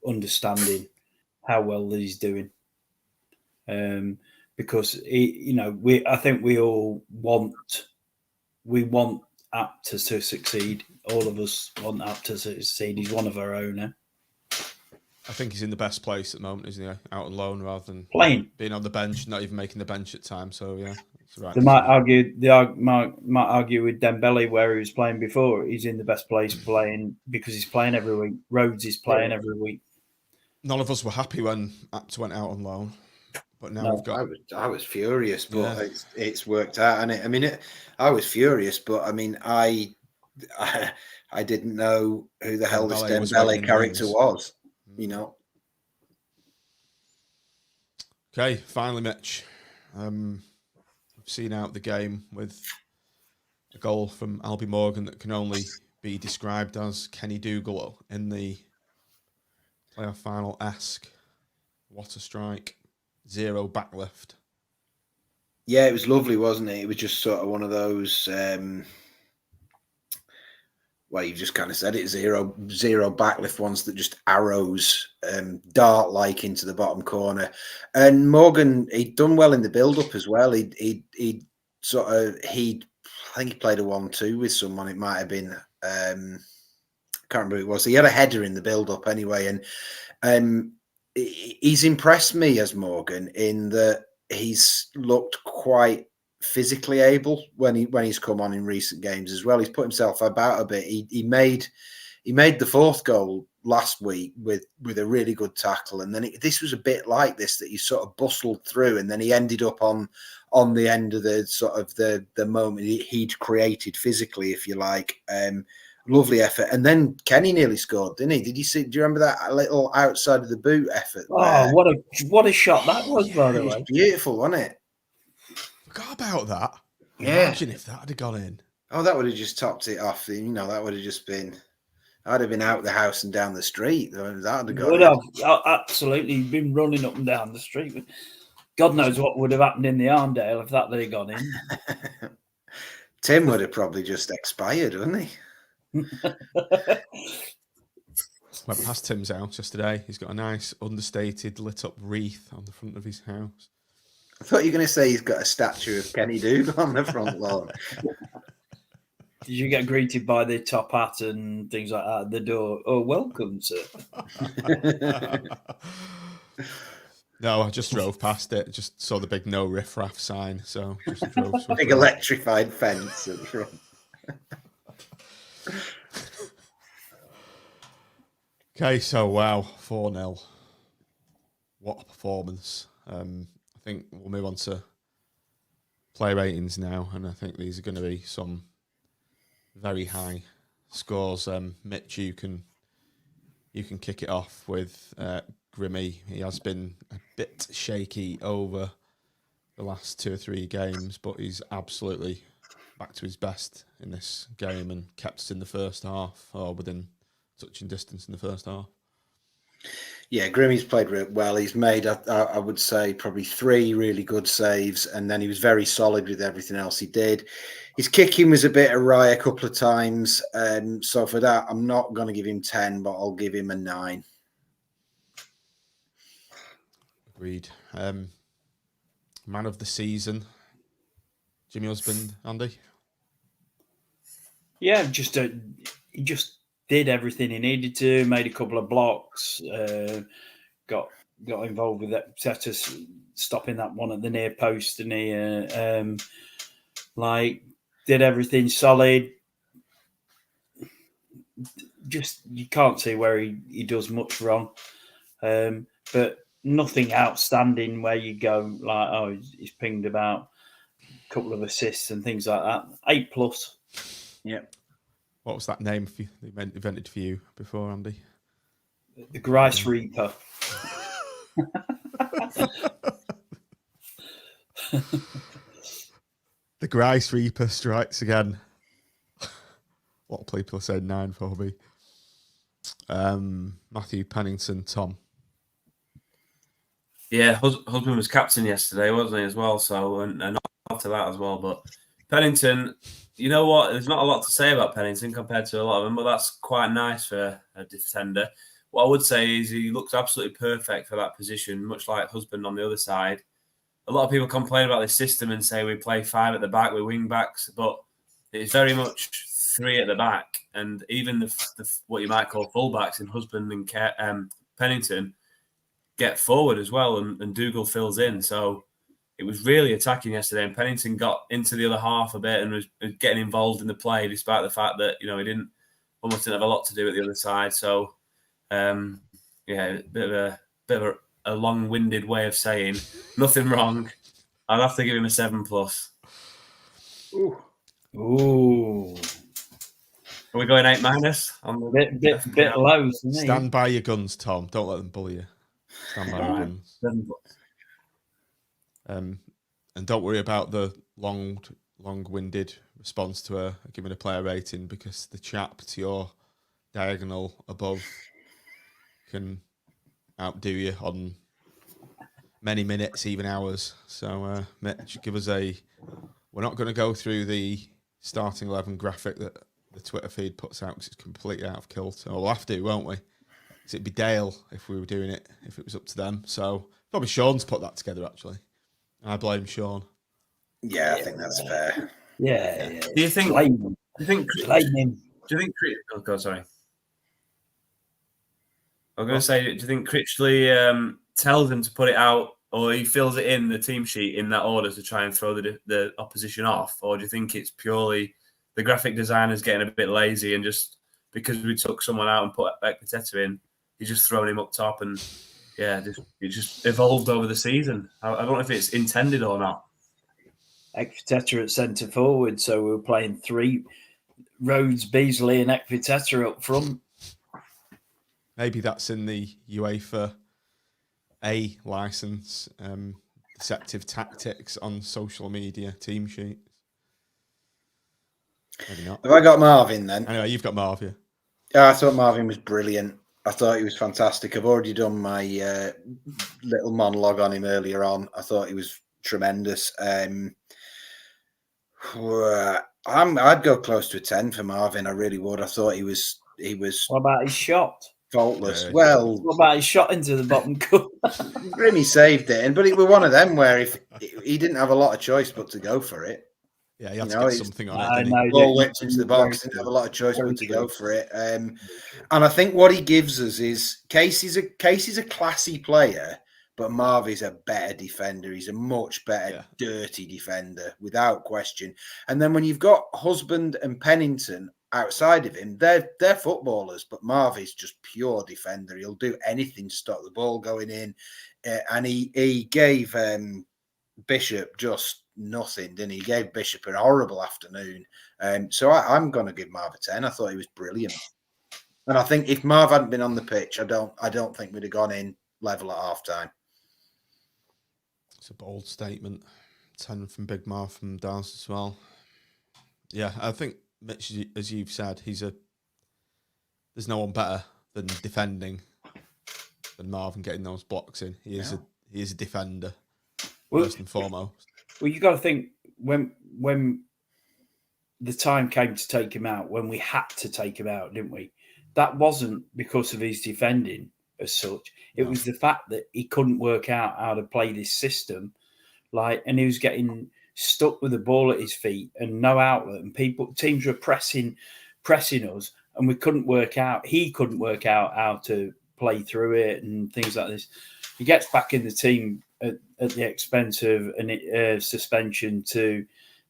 understanding how well he's doing. Because I think we all want Apter to succeed. All of us want Apter to succeed. He's one of our own. I think he's in the best place at the moment, isn't he? Out on loan rather than playing, being on the bench, not even making the bench at times. So yeah, that's right. They might argue with Dembele where he was playing before. He's in the best place playing because he's playing every week. Rhodes is playing every week. None of us were happy when Apter went out on loan, but now we've got. I was furious, but it's worked out, and I mean, I was furious, but I mean, I didn't know who the hell this Dembele character was. Okay, finally, Mitch. We've seen out the game with a goal from Albie Morgan that can only be described as Kenny Dougal in the playoff final-esque. What a strike. 0 backlift. Yeah, it was lovely, wasn't it? It was just sort of one of those... well, you've just kind of said it, zero backlift ones that just arrows dart-like into the bottom corner. And Morgan, he'd done well in the build-up as well. I think he played a 1-2 with someone. It might have been, I can't can't remember who it was. He had a header in the build-up anyway, and he's impressed me as Morgan in that he's looked quite physically able when he's come on in recent games as well. He's put himself about a bit. He made the fourth goal last week with a really good tackle, and then this was a bit like this, that he sort of bustled through, and then he ended up on the end of the sort of the moment he'd created physically, if you like. Lovely effort, and then Kenny nearly scored, didn't he? Did you see? Do you remember that little outside of the boot effort? Oh, what a shot that was, by the It was way. beautiful, wasn't it? Forgot about that. Yeah. Imagine if that had gone in. Oh, that would have just topped it off. You know, that would have just been. I'd have been out the house and down the street. That would have gone. Would have absolutely been running up and down the street. God knows what would have happened in the Arndale if that had gone in. Tim would have probably just expired, wouldn't he? Went past Tim's house yesterday. He's got a nice understated lit up wreath on the front of his house. I thought you were going to say he's got a statue of Kenny Dougal on the front lawn. Did you get greeted by the top hat and things like that at the door? Oh, welcome, sir. No, I just drove past it. Just saw the big no riffraff sign. So just drove. Big electrified fence at the front. Okay, so wow, 4-0. What a performance. I think we'll move on to play ratings now, and I think these are going to be some very high scores. Mitch, you can kick it off with Grimmy. He has been a bit shaky over the last 2 or 3 games, but he's absolutely back to his best in this game and kept us in the first half, or within touching distance in the first half. Yeah, Grimmy's played really well. He's made, I would say, probably 3 really good saves, and then he was very solid with everything else he did. His kicking was a bit awry a couple of times, so for that, I'm not going to give him 10, but I'll give him a 9. Agreed. Man of the season, Jimmy Husband, Andy? Yeah, he just did everything he needed to, made a couple of blocks, got involved with that, set us stopping that one at the near post, and he did everything solid. Just, you can't see where he does much wrong, but nothing outstanding where you go like, oh, he's pinged about a couple of assists and things like that. 8+. Yeah. What was that name they invented for you before, Andy? The Grice Reaper. The Grice Reaper strikes again. A lot of people are saying 9 for me. Matthew Pennington, Tom. Yeah, Husband was captain yesterday, wasn't he, as well? So, and after that as well. But Pennington, you know what? There's not a lot to say about Pennington compared to a lot of them, but that's quite nice for a defender. What I would say is he looks absolutely perfect for that position, much like Husband on the other side. A lot of people complain about this system and say we play 5 at the back with wing backs, but it's very much 3 at the back. And even the what you might call fullbacks in Husband and Pennington get forward as well, and Dougal fills in. So it was really attacking yesterday, and Pennington got into the other half a bit and was getting involved in the play, despite the fact that he almost didn't have a lot to do at the other side. So, a bit of a long-winded way of saying nothing wrong. I'd have to give him a 7+. Ooh. Are we going 8-? On the bit low. Stand by your guns, Tom. Don't let them bully you. Stand by your guns. 7+. And don't worry about the long-winded response to giving a player rating, because the chap to your diagonal above can outdo you on many minutes, even hours. So, Mitch, give us we're not going to go through the starting 11 graphic that the Twitter feed puts out because it's completely out of kilter. We'll have to, won't we? Because it'd be Dale if we were doing it, if it was up to them. So, probably Sean's put that together, actually. I blame Sean. Yeah, I think that's fair. Yeah. Do you think? Blame him. Do you think? Blame him. Do you think? Oh God, sorry. I was going to say, do you think Critchley tells him to put it out, or he fills it in the team sheet in that order to try and throw the opposition off? Or do you think it's purely the graphic designer's getting a bit lazy and just because we took someone out and put Ekpiteta in, he's just thrown him up top and it just evolved over the season. I don't know if it's intended or not. Ekpiteta at centre forward, so we were playing 3 Rhodes, Beasley, and Ekpiteta up front. Maybe that's in the UEFA A license, deceptive tactics on social media team sheets. Maybe not. Have I got Marvin then? Anyway, you've got Marv, yeah. Yeah, I thought Marvin was brilliant. I thought he was fantastic. I've already done my little monologue on him earlier on. I thought he was tremendous. I'd go close to a 10 for Marvin. I really would. I thought he was. What about his shot? Faultless. Yeah. Well, What about his shot into the bottom corner? Grimmy saved it, but it was one of them where if he didn't have a lot of choice but to go for it. Yeah, he had to get something on it. I Didn't know. he? Ball whipped into the box. Didn't have a lot of choice but to go for it. And I think what he gives us is Casey's a classy player, but Marvy's a better defender. He's a much better dirty defender, without question. And then when you've got Husband and Pennington outside of him, they're footballers, but Marvy's just pure defender. He'll do anything to stop the ball going in. And he gave Bishop just nothing, didn't he? He gave Bishop a horrible afternoon. So I'm going to give Marv a 10. I thought he was brilliant. And I think if Marv hadn't been on the pitch, I don't think we'd have gone in level at half-time. It's a bold statement. 10 from Big Marv from Daz as well. Yeah, I think, Mitch, as you've said, there's no one better than defending than Marv and getting those blocks in. He is a defender, first and foremost. Well, you got to think when the time came to take him out, when we had to take him out, didn't we? That wasn't because of his defending as such. It was the fact that he couldn't work out how to play this system, and he was getting stuck with the ball at his feet and no outlet, and teams were pressing us, and we couldn't work out. He couldn't work out how to play through it and things like this. He gets back in the team at the expense of a suspension to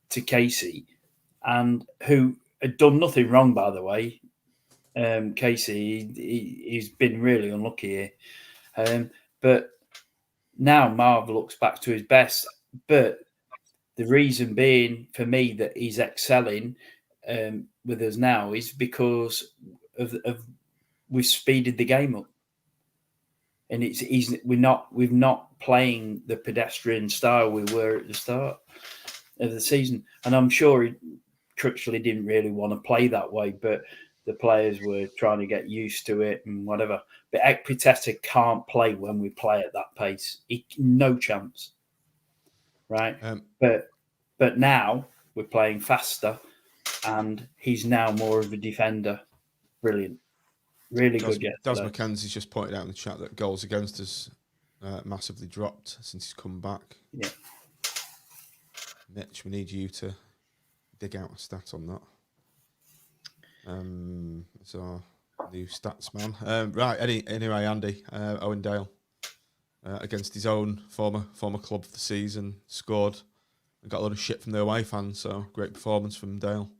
Casey, and who had done nothing wrong, by the way. Casey, he's been really unlucky here. But now Marv looks back to his best. But the reason being for me that he's excelling with us now is because of we've speeded the game up. And we're not playing the pedestrian style we were at the start of the season. And I'm sure Critchley didn't really want to play that way, but the players were trying to get used to it and whatever. But Ekpiteta can't play when we play at that pace. No chance. Right? But now we're playing faster and he's now more of a defender. Brilliant. Really good. Daz McKenzie's just pointed out in the chat that goals against us massively dropped since he's come back. Yeah. Mitch, we need you to dig out a stat on that. It's our new stats man. Right, anyway, Andy, Owen Dale, against his own former club of the season, scored and got a lot of shit from the away fans, so great performance from Dale.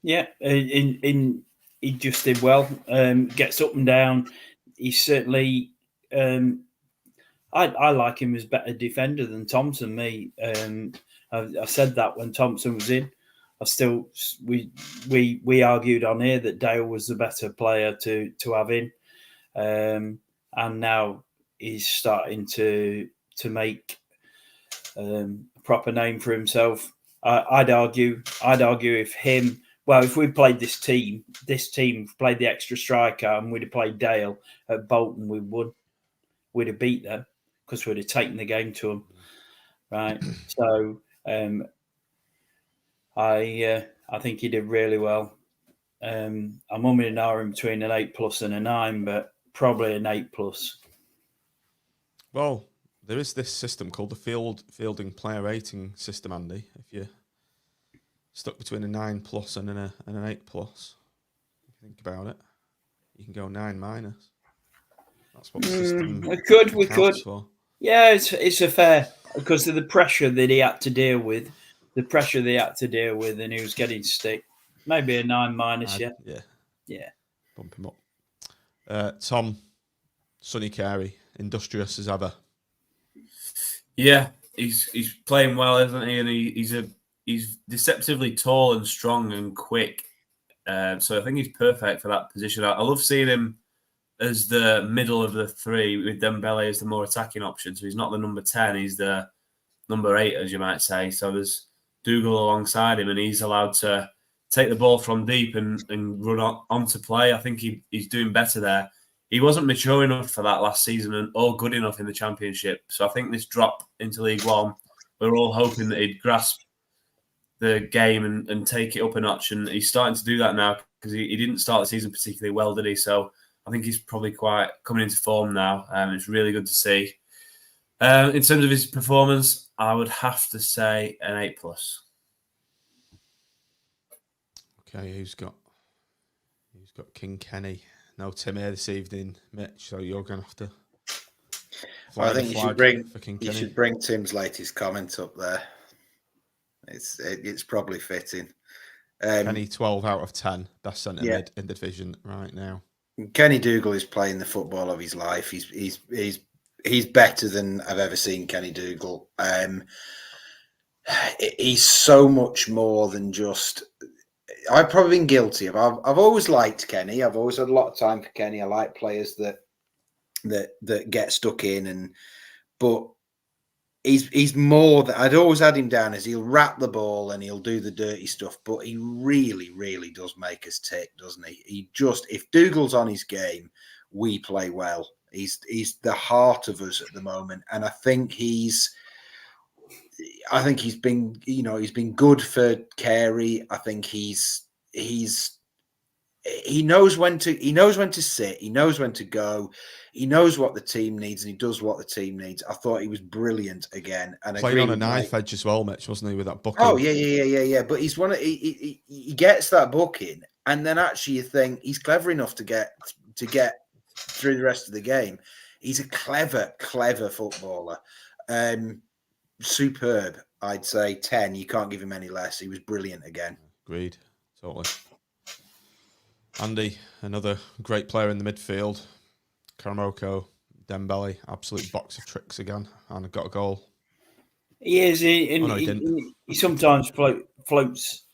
Yeah, he just did well. Gets up and down. He's certainly. I like him as better defender than Thompson. I said that when Thompson was in. We argued on here that Dale was the better player to have in, and now he's starting to make a proper name for himself. I'd argue if we played this team played the extra striker and we'd have played Dale at Bolton, we would. We'd have beat them because we'd have taken the game to them, right? So I think he did really well. I'm umming and ahhing between an 8+ and a 9, but probably an 8+. Well, there is this system called the fielding player rating system, Andy. If you're stuck between a 9+ and an 8+, if you think about it, you can go 9-. That's what the system We could. accounts for. Yeah, it's a fair, because of the pressure that he had to deal with, and he was getting stick. Maybe a 9-. Yeah. Bump him up. Tom, Sonny Carey, industrious as ever. Yeah, he's playing well, isn't he? And he's deceptively tall and strong and quick. So I think he's perfect for that position. I love seeing him as the middle of the three, with Dembele as the more attacking option. So he's not the number 10, he's the number 8, as you might say. So there's Dougal alongside him, and he's allowed to take the ball from deep and run on to play. I think he's doing better there. He wasn't mature enough for that last season or good enough in the Championship. So I think this drop into League One, we're all hoping that he'd grasp the game and take it up a notch. And he's starting to do that now, because he didn't start the season particularly well, did he? So I think he's probably quite coming into form now. It's really good to see. In terms of his performance, I would have to say an 8+. Okay, who's got King Kenny? No Tim here this evening, Mitch. So you're going to have to. I think you should bring Tim's latest comment up there. It's probably fitting. Kenny 12 out of 10, best centre mid in the division right now. Kenny Dougal is playing the football of his life. He's better than I've ever seen Kenny Dougal. He's so much more than just. I've probably been guilty of. I've always liked Kenny. I've always had a lot of time for Kenny. I like players that get stuck in, but he's more that I'd always had him down as he'll wrap the ball and he'll do the dirty stuff. But he really, really does make us tick, doesn't he? If Dougal's on his game, we play well. He's the heart of us at the moment, and I think he's been, he's been good for Carey. I think he knows when to sit, he knows when to go, he knows what the team needs, and he does what the team needs. I thought he was brilliant again, and playing on a knife edge as well, Mitch, wasn't he, with that booking? Oh yeah. But he's he gets that booking, and then actually you think he's clever enough to get through the rest of the game. He's a clever footballer. Superb. I'd say 10. You can't give him any less. He was brilliant again. Agreed. Totally. Andy, another great player in the midfield. Karamoko, Dembele, absolute box of tricks again, and got a goal. He is. He sometimes floats.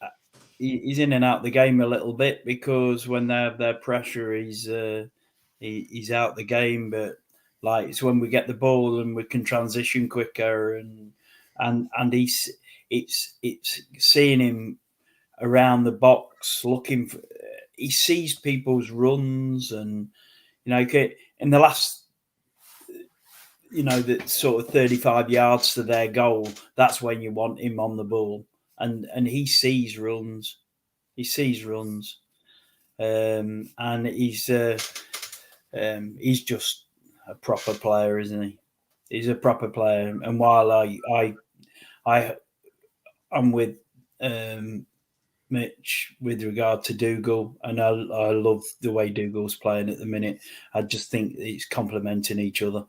He's in and out the game a little bit, because when they have their pressure, he's out the game. But like, it's when we get the ball and we can transition quicker, and it's seeing him around the box looking for. He sees people's runs, and in the last, that sort of 35 yards to their goal, that's when you want him on the ball, and he sees runs. And he's just a proper player, isn't he? He's a proper player. And while I'm with Mitch with regard to Dougal, and I love the way Dougal's playing at the minute, I just think it's complementing each other.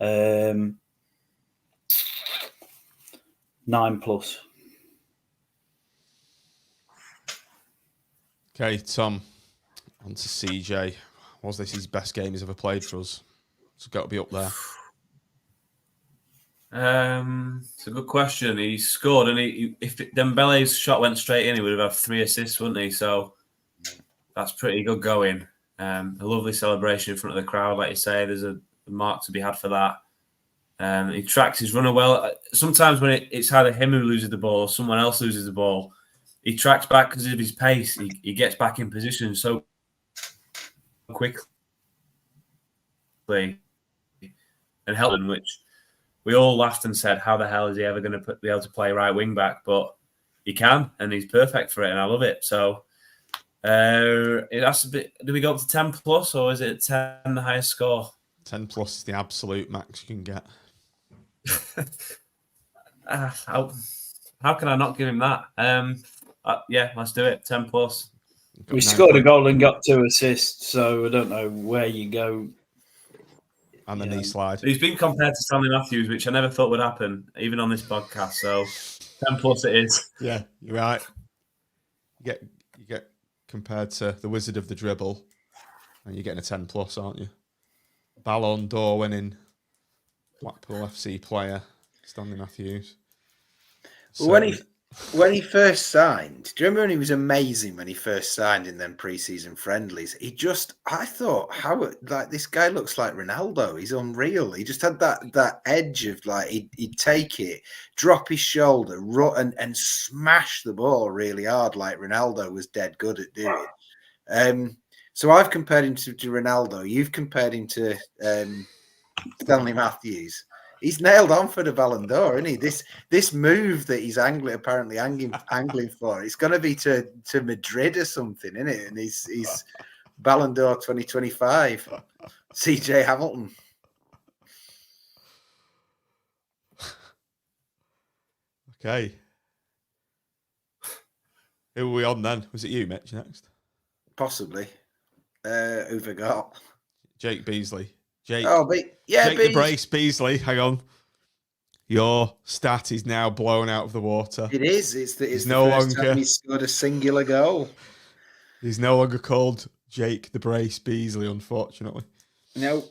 9+. Okay, Tom, on to CJ. Was this his best game he's ever played for us? It's got to be up there. It's a good question. He scored, and if Dembele's shot went straight in, he would have had 3 assists, wouldn't he? So that's pretty good going. A lovely celebration in front of the crowd, like you say. There's a mark to be had for that. He tracks his runner well. Sometimes when it's either him who loses the ball or someone else loses the ball, he tracks back because of his pace. He gets back in position so quickly and helping, which we all laughed and said, how the hell is he ever going to be able to play right wing back? But he can, and he's perfect for it, and I love it. So it has to be. Do we go up to 10+, or is it 10 the highest score? 10+ is the absolute max you can get. How can I not give him that? Yeah, let's do it. 10+. We scored a goal and got 2 assists, so I don't know where you go and the knee slide. He's been compared to Stanley Matthews, which I never thought would happen, even on this podcast. So 10+ it is. Yeah, you're right. You get compared to the Wizard of the Dribble, and you're getting a 10+, aren't you? Ballon d'Or winning Blackpool FC player, Stanley Matthews. Well, when he first signed, do you remember when he was amazing when he first signed in them pre-season friendlies? I thought, this guy looks like Ronaldo. He's unreal. He just had that edge of like he'd take it, drop his shoulder, and smash the ball really hard, like Ronaldo was dead good at doing. So I've compared him to Ronaldo. You've compared him to Stanley Matthews. He's nailed on for the Ballon d'Or, isn't he? This move that he's apparently angling for, it's going to be to Madrid or something, isn't it? And he's Ballon d'Or 2025. CJ Hamilton. Okay. Who were we on then? Was it you, Mitch, next? Possibly. Who've I got? Jake Beasley. Jake the Brace Beasley. Hang on. Your stat is now blown out of the water. It is. It's the no first longer time he scored a singular goal. He's no longer called Jake the Brace Beasley, unfortunately. No.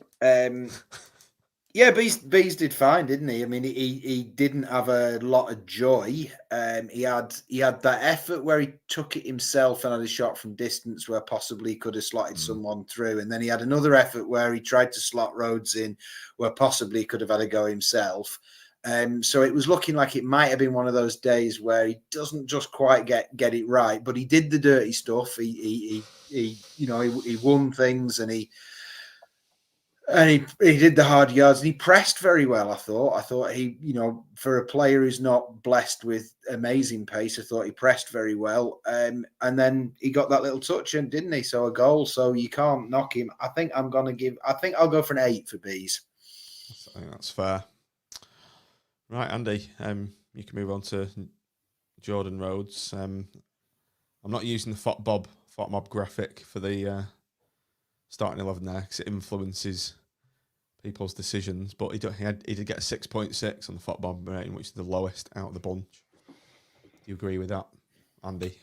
Bees did fine, didn't he? I mean, he didn't have a lot of joy. He had that effort where he took it himself and had a shot from distance where possibly he could have slotted someone through. And then he had another effort where he tried to slot Rhodes in where possibly he could have had a go himself. So it was looking like it might have been one of those days where he doesn't just quite get it right, but he did the dirty stuff. He won things and he did the hard yards and he pressed very well. I thought he, for a player who's not blessed with amazing pace, I thought he pressed very well. And then he got that little touch in, didn't he? So a goal. So you can't knock him. I think I'll go for an 8 for Bees. I think that's fair. Right, Andy, you can move on to Jordan Rhodes. I'm not using the FOTMob graphic for the starting 11 there because it influences people's decisions, but he did get a 6.6 on the FOTMob rating, which is the lowest out of the bunch. Do you agree with that, Andy?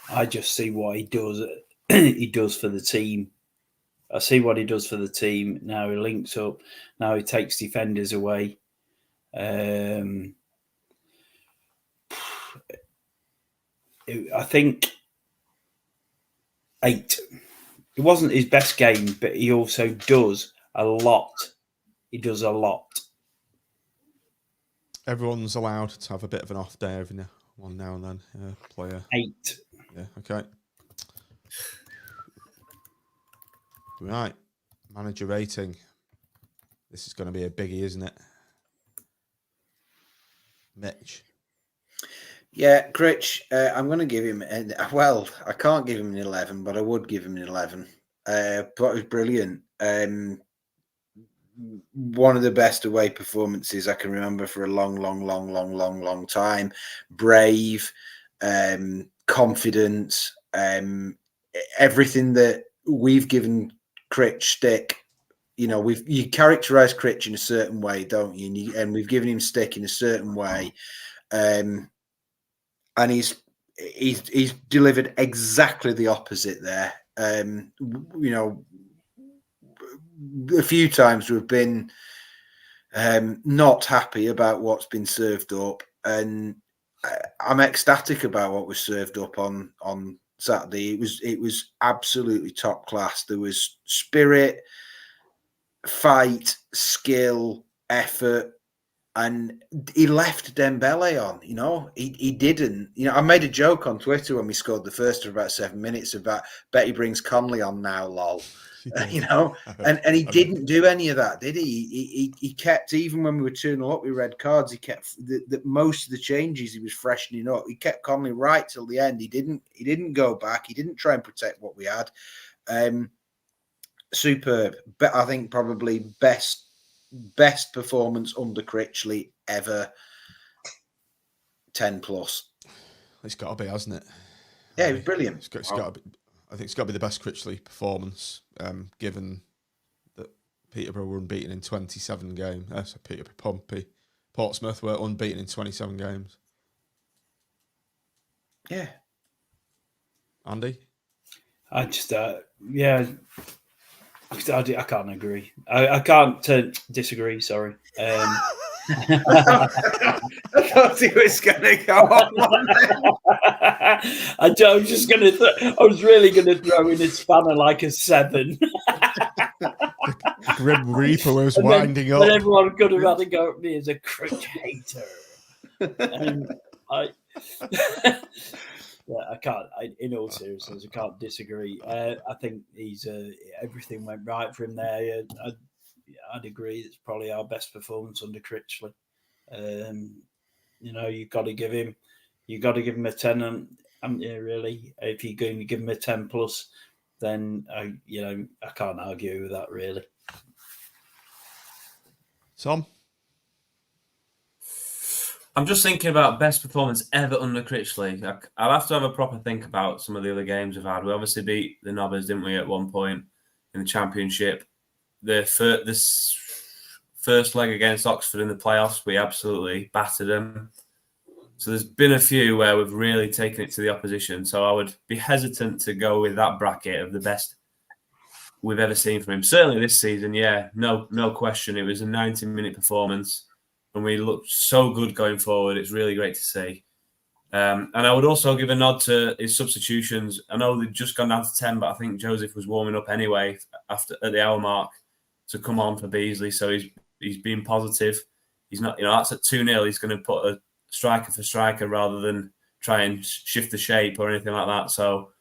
I just see what he does. He does for the team. I see what he does for the team. Now he links up. Now he takes defenders away. I think 8. It wasn't his best game, but he also does a lot. He does a lot. Everyone's allowed to have a bit of an off day every now and then. Player 8. Yeah. Okay. Right. Manager rating. This is going to be a biggie, isn't it? Mitch. Yeah, Critch, I'm going to give him, I can't give him an 11, but I would give him an 11. But it was brilliant. One of the best away performances I can remember for a long time. Brave, confidence, everything that we've given Critch stick. You characterize Critch in a certain way, don't you? And we've given him stick in a certain way, and he's delivered exactly the opposite there. A few times we've been not happy about what's been served up, and I'm ecstatic about what was served up on Saturday. It was absolutely top class. There was spirit, fight, skill, effort, and he left Dembele on. He didn't. I made a joke on Twitter when we scored the first for about 7 minutes about bet he brings Conley on now, lol. And he didn't do any of that, did he? He kept, even when we were 2-0 up with red cards, he kept most of the changes he was freshening up. He kept Conley right till the end. He didn't go back. He didn't try and protect what we had. Superb. But I think probably best performance under Critchley ever. 10+. It's got to be, hasn't it? Yeah, it was brilliant. It's got to be. I think it's got to be the best Critchley performance, given that Peterborough were unbeaten in 27 games. So Peterborough, Pompey, Portsmouth were unbeaten in 27 games. Yeah. Andy? I just, yeah, I can't agree. I can't disagree. Sorry. I thought he was going to go on. I was just going to. I was really going to throw in a spanner like a 7. The Grim Reaper was And winding then up. everyone could have had a go at me as a Critch hater. And I, yeah, I can't. In all seriousness, I can't disagree. I think he's everything went right for him there. I'd agree. It's probably our best performance under Critchley. You know, you've got to give him a 10, haven't you? Really, if you're going to give him a 10 plus, then you know, I can't argue with that. Really. Tom? I'm just thinking about best performance ever under Critchley. I'll have to have a proper think about some of the other games we've had. We obviously beat the Nobbers, didn't we, at one point in the Championship? This first leg against Oxford in the playoffs, we absolutely battered them. So there's been a few where we've really taken it to the opposition. So I would be hesitant to go with that bracket of the best we've ever seen from him. Certainly this season, yeah, no question. It was a 90-minute performance. And we look so good going forward. It's really great to see. And I would also give a nod to his substitutions. I know they've just gone down to 10, but I think Joseph was warming up anyway at the hour mark to come on for Beasley. So he's been positive. He's not, that's at 2-0. He's going to put a striker for striker rather than try and shift the shape or anything like that. So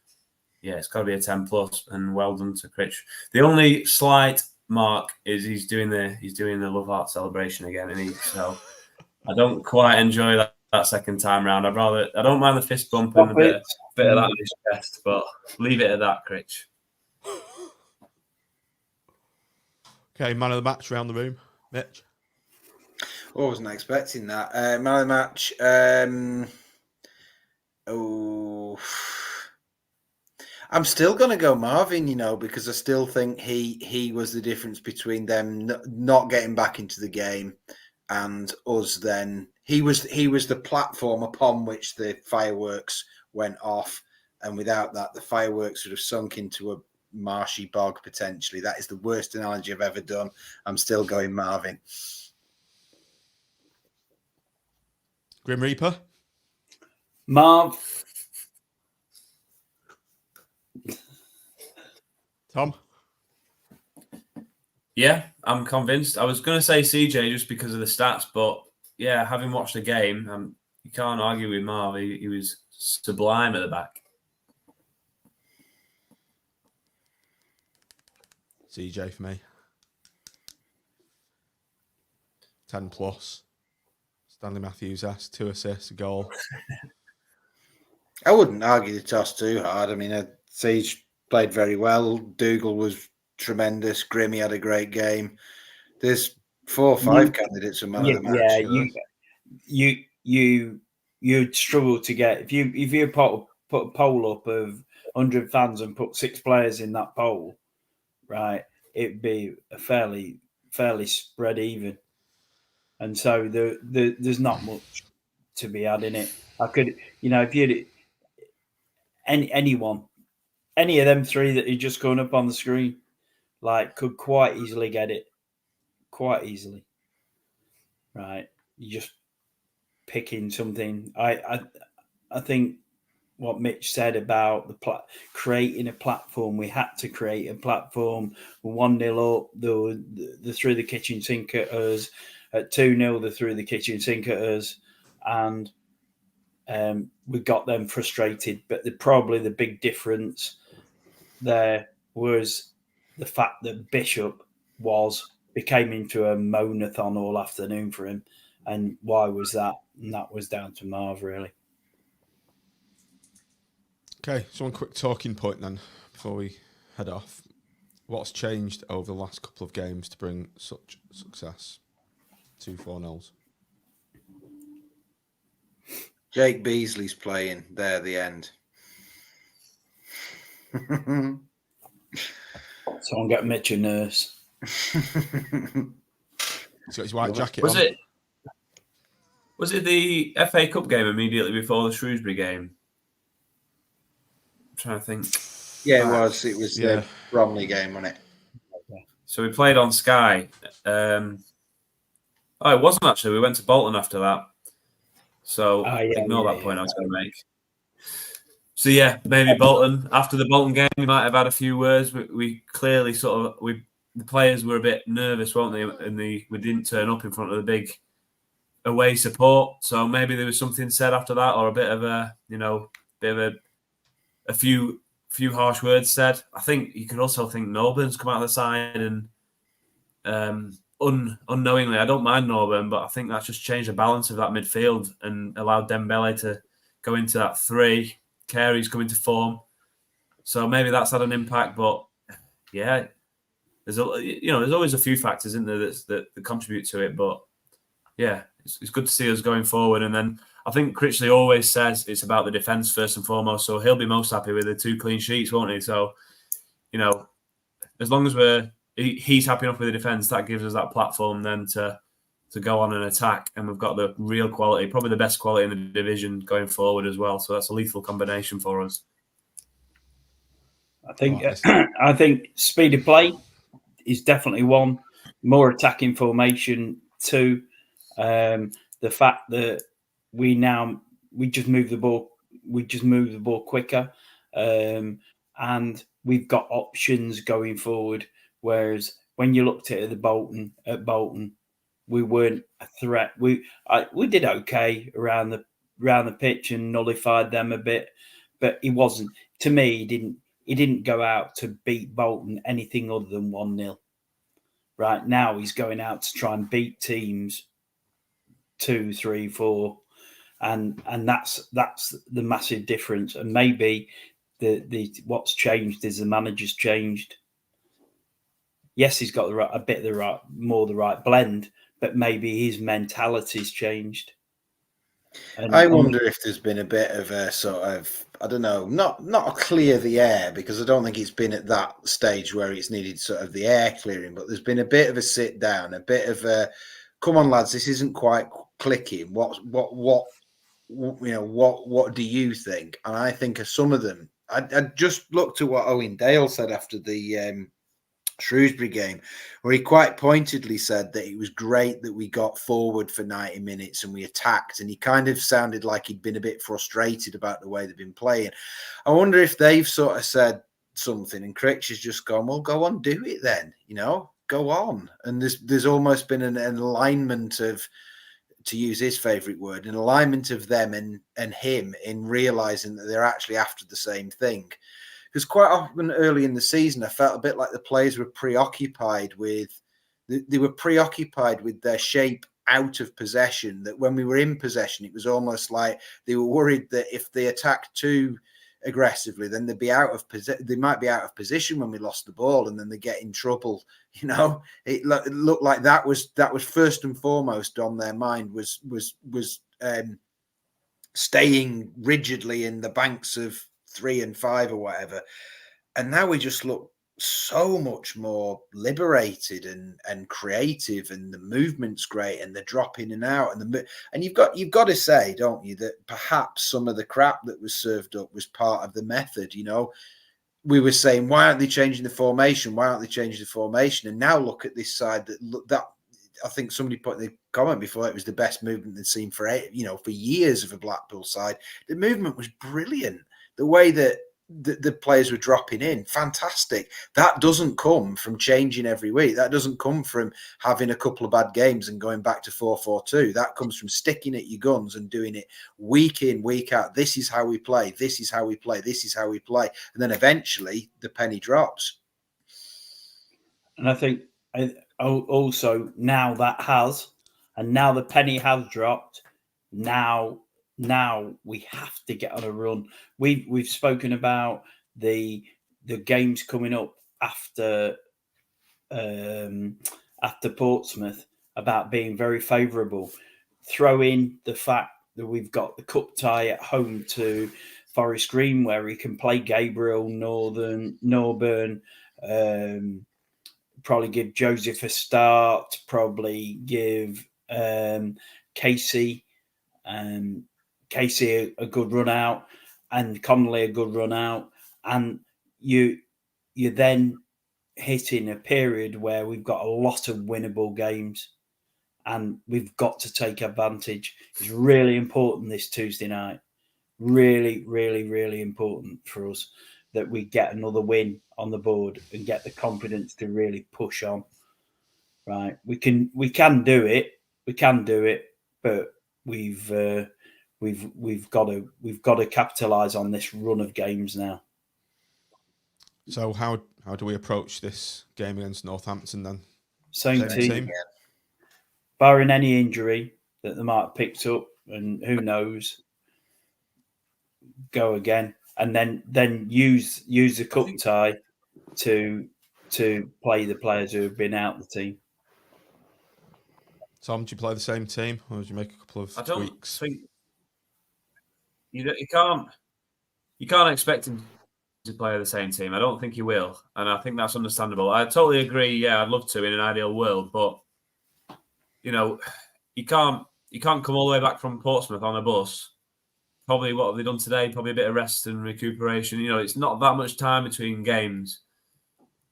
yeah, it's got to be a 10 plus, and well done to Critch. The only slight mark is he's doing the love heart celebration again, and so I don't quite enjoy that second time round. I don't mind the fist bump and a bit of that on his chest, but leave it at that, Critch. Okay, man of the match around the room, Mitch. I wasn't expecting that. Man of the match. I'm still going to go Marvin, because I still think he was the difference between them not getting back into the game and us. Then he was the platform upon which the fireworks went off, and without that, the fireworks would have sunk into a marshy bog potentially. That is the worst analogy I've ever done. I'm still going Marvin. Grim Reaper. Marv. Tom? Yeah, I'm convinced. I was going to say CJ just because of the stats, but yeah, having watched the game, you can't argue with Marv. He was sublime at the back. CJ for me. 10 plus. Stanley Matthews-esque, 2 assists, a goal. I wouldn't argue the toss too hard. I mean, Siege played very well. Dougal was tremendous. Grimmy had a great game. There's 4 or 5 candidates for man of the match. Yeah, you'd struggle to get if you put a poll up of 100 fans and put 6 players in that poll, right? It'd be a fairly spread even, and so there's not much to be had in it. I could, if you'd anyone. Any of them 3 that are just going up on the screen, could quite easily get it. Quite easily. Right. You just picking something. I think what Mitch said about creating a platform, we had to create a platform. 1-0 up, they threw the kitchen sink at us. At 2-0, they threw the kitchen sink at us. And we got them frustrated. But probably the big difference there was the fact that Bishop became into a moan-a-thon all afternoon for him. And why was that? And that was down to Marv, really. Okay, so one quick talking point then before we head off. What's changed over the last couple of games to bring such success? 2 4-0s. Jake Beasley's playing there at the end. Someone get Mitch a nurse. He's got his white jacket Was on. it the FA Cup game immediately before the Shrewsbury game? I'm trying to think. Yeah, it was. It was Yeah. the Bromley game, wasn't it? So we played on Sky. It wasn't actually. We went to Bolton after that. So ignore that point I was going to make. So yeah, maybe Bolton. After the Bolton game, we might have had a few words. We clearly the players were a bit nervous, weren't they? And we didn't turn up in front of the big away support. So maybe there was something said after that, or a bit of a few harsh words said. I think you could also think Norburn's come out of the side and unknowingly, I don't mind Norburn, but I think that's just changed the balance of that midfield and allowed Dembele to go into that 3. Carey's coming to form, so maybe that's had an impact. But yeah, there's always a few factors in there that contribute to it. But yeah, it's good to see us going forward. And then I think Critchley always says it's about the defence first and foremost. So he'll be most happy with the 2 clean sheets, won't he? So as long as he's happy enough with the defence, that gives us that platform then to go on and attack. And we've got the real quality, probably the best quality in the division going forward as well. So that's a lethal combination for us. I think speed of play is definitely one. More attacking formation 2. The fact that we just move the ball quicker, and we've got options going forward. Whereas when you looked at Bolton, we weren't a threat. We did okay around the pitch and nullified them a bit, but he wasn't. To me, he didn't go out to beat Bolton anything other than 1-0. Right now, he's going out to try and beat teams 2, 3, 4, and that's the massive difference. And maybe the what's changed is the manager's changed. Yes, he's got the right blend, but maybe his mentality's changed. And I wonder if there's been a bit of a sort of, I don't know, not a clear the air, because I don't think it's been at that stage where it's needed sort of the air clearing, but there's been a bit of a sit down, a bit of a, come on lads, this isn't quite clicking. What do you think? And I think of some of them, I just looked at what Owen Dale said after the Shrewsbury game, where he quite pointedly said that it was great that we got forward for 90 minutes and we attacked, and he kind of sounded like he'd been a bit frustrated about the way they've been playing. I wonder if they've sort of said something and Critch has just gone, well, go on, do it then, go on. And there's almost been an alignment of, to use his favourite word, an alignment of them and him in realising that they're actually after the same thing. Because quite often early in the season, I felt a bit like the players were preoccupied with their shape out of possession, that when we were in possession, it was almost like they were worried that if they attacked too aggressively, then they might be out of position when we lost the ball, and then they get in trouble. It looked like that was first and foremost on their mind, was staying rigidly in the banks of 3 and 5 or whatever. And now we just look so much more liberated and creative, and the movement's great, and the drop in and out, and you've got to say, don't you, that perhaps some of the crap that was served up was part of the method. We were saying, why aren't they changing the formation? And now look at this side that I think somebody put in the comment before, it was the best movement they'd seen for years of a Blackpool side. The movement was brilliant. The way that the players were dropping in, fantastic. That doesn't come from changing every week. That doesn't come from having a couple of bad games and going back to 4-4-2. That comes from sticking at your guns and doing it week in, week out. This is how we play. This is how we play. This is how we play. And then eventually the penny drops. And I think also now the penny has dropped. Now we have to get on a run. We've spoken about the games coming up after Portsmouth about being very favourable. Throw in the fact that we've got the cup tie at home to Forest Green, where we can play Gabriel, Norburn, probably give Joseph a start, probably give Casey a good run out, and Connolly a good run out, and you're then hitting a period where we've got a lot of winnable games, and we've got to take advantage. It's really important this Tuesday night. Really, really, really important for us that we get another win on the board and get the confidence to really push on. Right, we can do it. We can do it, but we've got to capitalise on this run of games now. So how do we approach this game against Northampton then? Same team. Barring any injury that they might have picked up, and who knows, go again, and then use the cup tie to play the players who have been out the team. Tom, do you play the same team, or do you make a couple of tweaks? Think you can't expect him to play the same team. I don't think he will, and I think that's understandable. I totally agree. Yeah, I'd love to in an ideal world, but you can't come all the way back from Portsmouth on a bus. Probably what have they done today? Probably a bit of rest and recuperation. It's not that much time between games.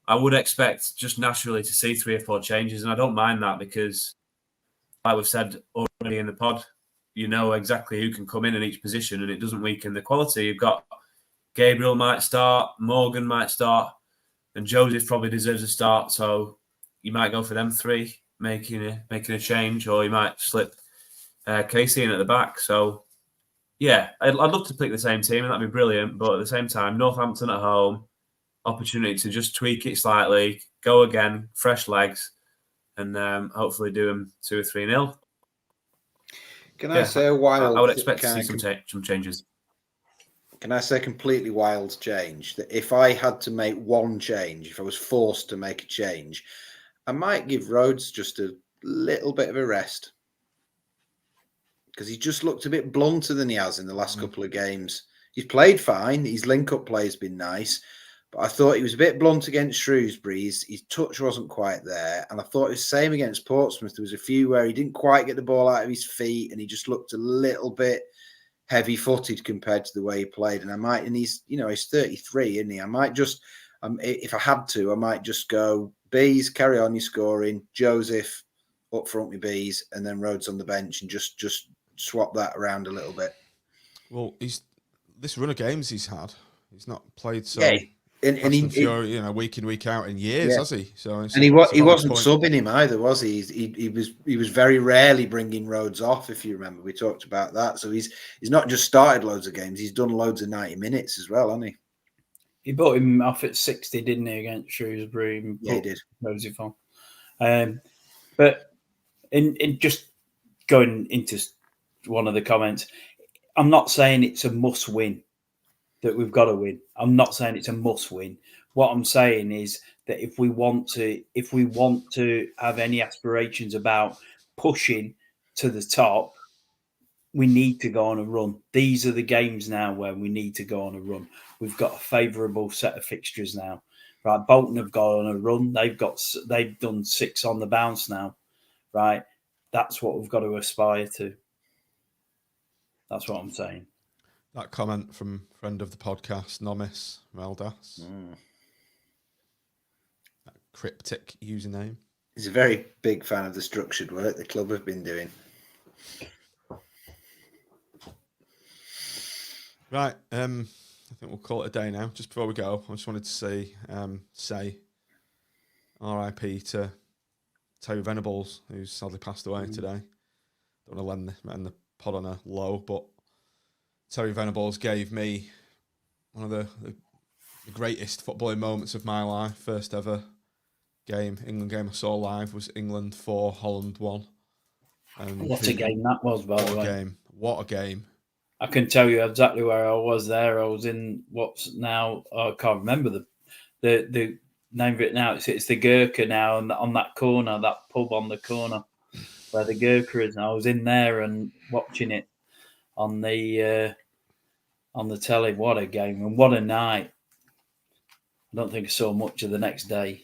I would expect just naturally to see 3 or 4 changes, and I don't mind that because, like we've said already in the pod, you know exactly who can come in each position, and it doesn't weaken the quality. You've got Gabriel might start, Morgan might start, and Joseph probably deserves a start. So you might go for them 3, making a change, or you might slip Casey in at the back. So yeah, I'd love to pick the same team, and that'd be brilliant. But at the same time, Northampton at home, opportunity to just tweak it slightly, go again, fresh legs, and hopefully do them 2 or 3-0. Can I say a wild? I would expect to see some changes. Can I say a completely wild change? That if I had to make one change, if I was forced to make a change, I might give Rhodes just a little bit of a rest, because he just looked a bit blunter than he has in the last couple of games. He's played fine. His link-up play has been nice. But I thought he was a bit blunt against Shrewsbury. His touch wasn't quite there. And I thought it was the same against Portsmouth. There was a few where he didn't quite get the ball out of his feet, and he just looked a little bit heavy-footed compared to the way he played. And he's 33, isn't he? I might just, if I had to, I might just go, Bees, carry on your scoring, Joseph up front with Bees, and then Rhodes on the bench, and just swap that around a little bit. Well, this run of games he's had, he's not played so... Yeah. And week in, week out in years, has he? So he wasn't subbing him either, was he? He was very rarely bringing Rhodes off. If you remember, we talked about that. So he's not just started loads of games; he's done loads of 90 minutes as well, hasn't he? He brought him off at 60, didn't he, against Shrewsbury? Yeah, he did. Rosie on. But in just going into one of the comments, I'm not saying it's a must win. That we've got to win. I'm not saying it's a must win. What I'm saying is that if we want to have any aspirations about pushing to the top, we need to go on a run. These are the games now where we need to go on a run. We've got a favourable set of fixtures now. Right, Bolton have gone on a run. They've done 6 on the bounce now. Right, that's what we've got to aspire to. That's what I'm saying. That comment from friend of the podcast, Nomis Meldas. That cryptic username. He's a very big fan of the structured work the club have been doing. Right, I think we'll call it a day now. Just before we go, I just wanted to say RIP to Terry Venables, who's sadly passed away today. Don't want to end the pod on a low, but Terry Venables gave me one of the greatest footballing moments of my life. First ever England game I saw live was England 4, Holland 1. And what a game that was, by the way. What a game. I can tell you exactly where I was there. I was in what's now, I can't remember the name of it now. It's the Gurkha now, and on that corner, that pub on the corner where the Gurkha is. And I was in there and watching it on the telly. What a game and what a night. I don't think I saw much of the next day.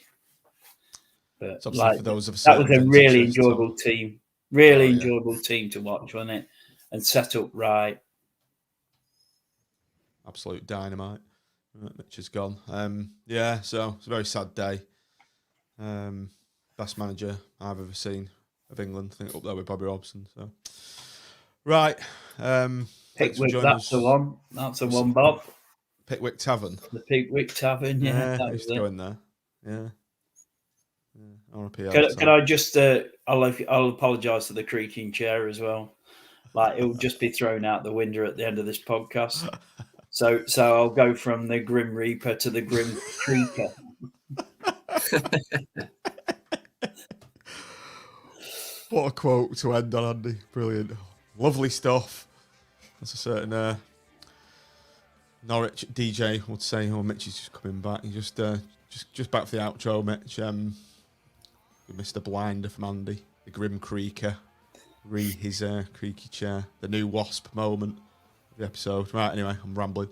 But It's obviously for those of us that was a certain really vintages, enjoyable team. Really enjoyable team to watch, wasn't it? And set up right. Absolute dynamite. Mitch is gone. Yeah, so it's a very sad day. Best manager I've ever seen of England. I think up there with Bobby Robson. So, right. Pickwick, that's the one. That's the one, Bob. Pickwick Tavern. The Pickwick Tavern, yeah. I used to go in there. Yeah. Can I just? I'll apologise for the creaking chair as well. Like it will just be thrown out the window at the end of this podcast. So I'll go from the Grim Reaper to the Grim Creaker. What a quote to end on, Andy. Brilliant. Lovely stuff. That's a certain Norwich DJ would say, oh, Mitch is just coming back. He just back for the outro, Mitch. We missed a blinder from Andy. The Grim Creaker. His creaky chair. The new wasp moment of the episode. Right, anyway, I'm rambling.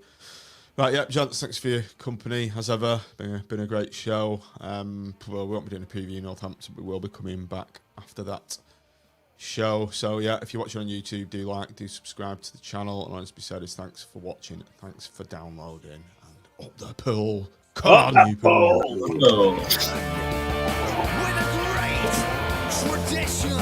Right, yeah, gents, thanks for your company, as ever. Been a great show. Well, we won't be doing a preview in Northampton, but we will be coming back after that show. So, yeah, if you're watching on YouTube, do subscribe to the channel. And honestly said is thanks for watching. Thanks for downloading. And up the pool. Come on, you pool. With a great tradition.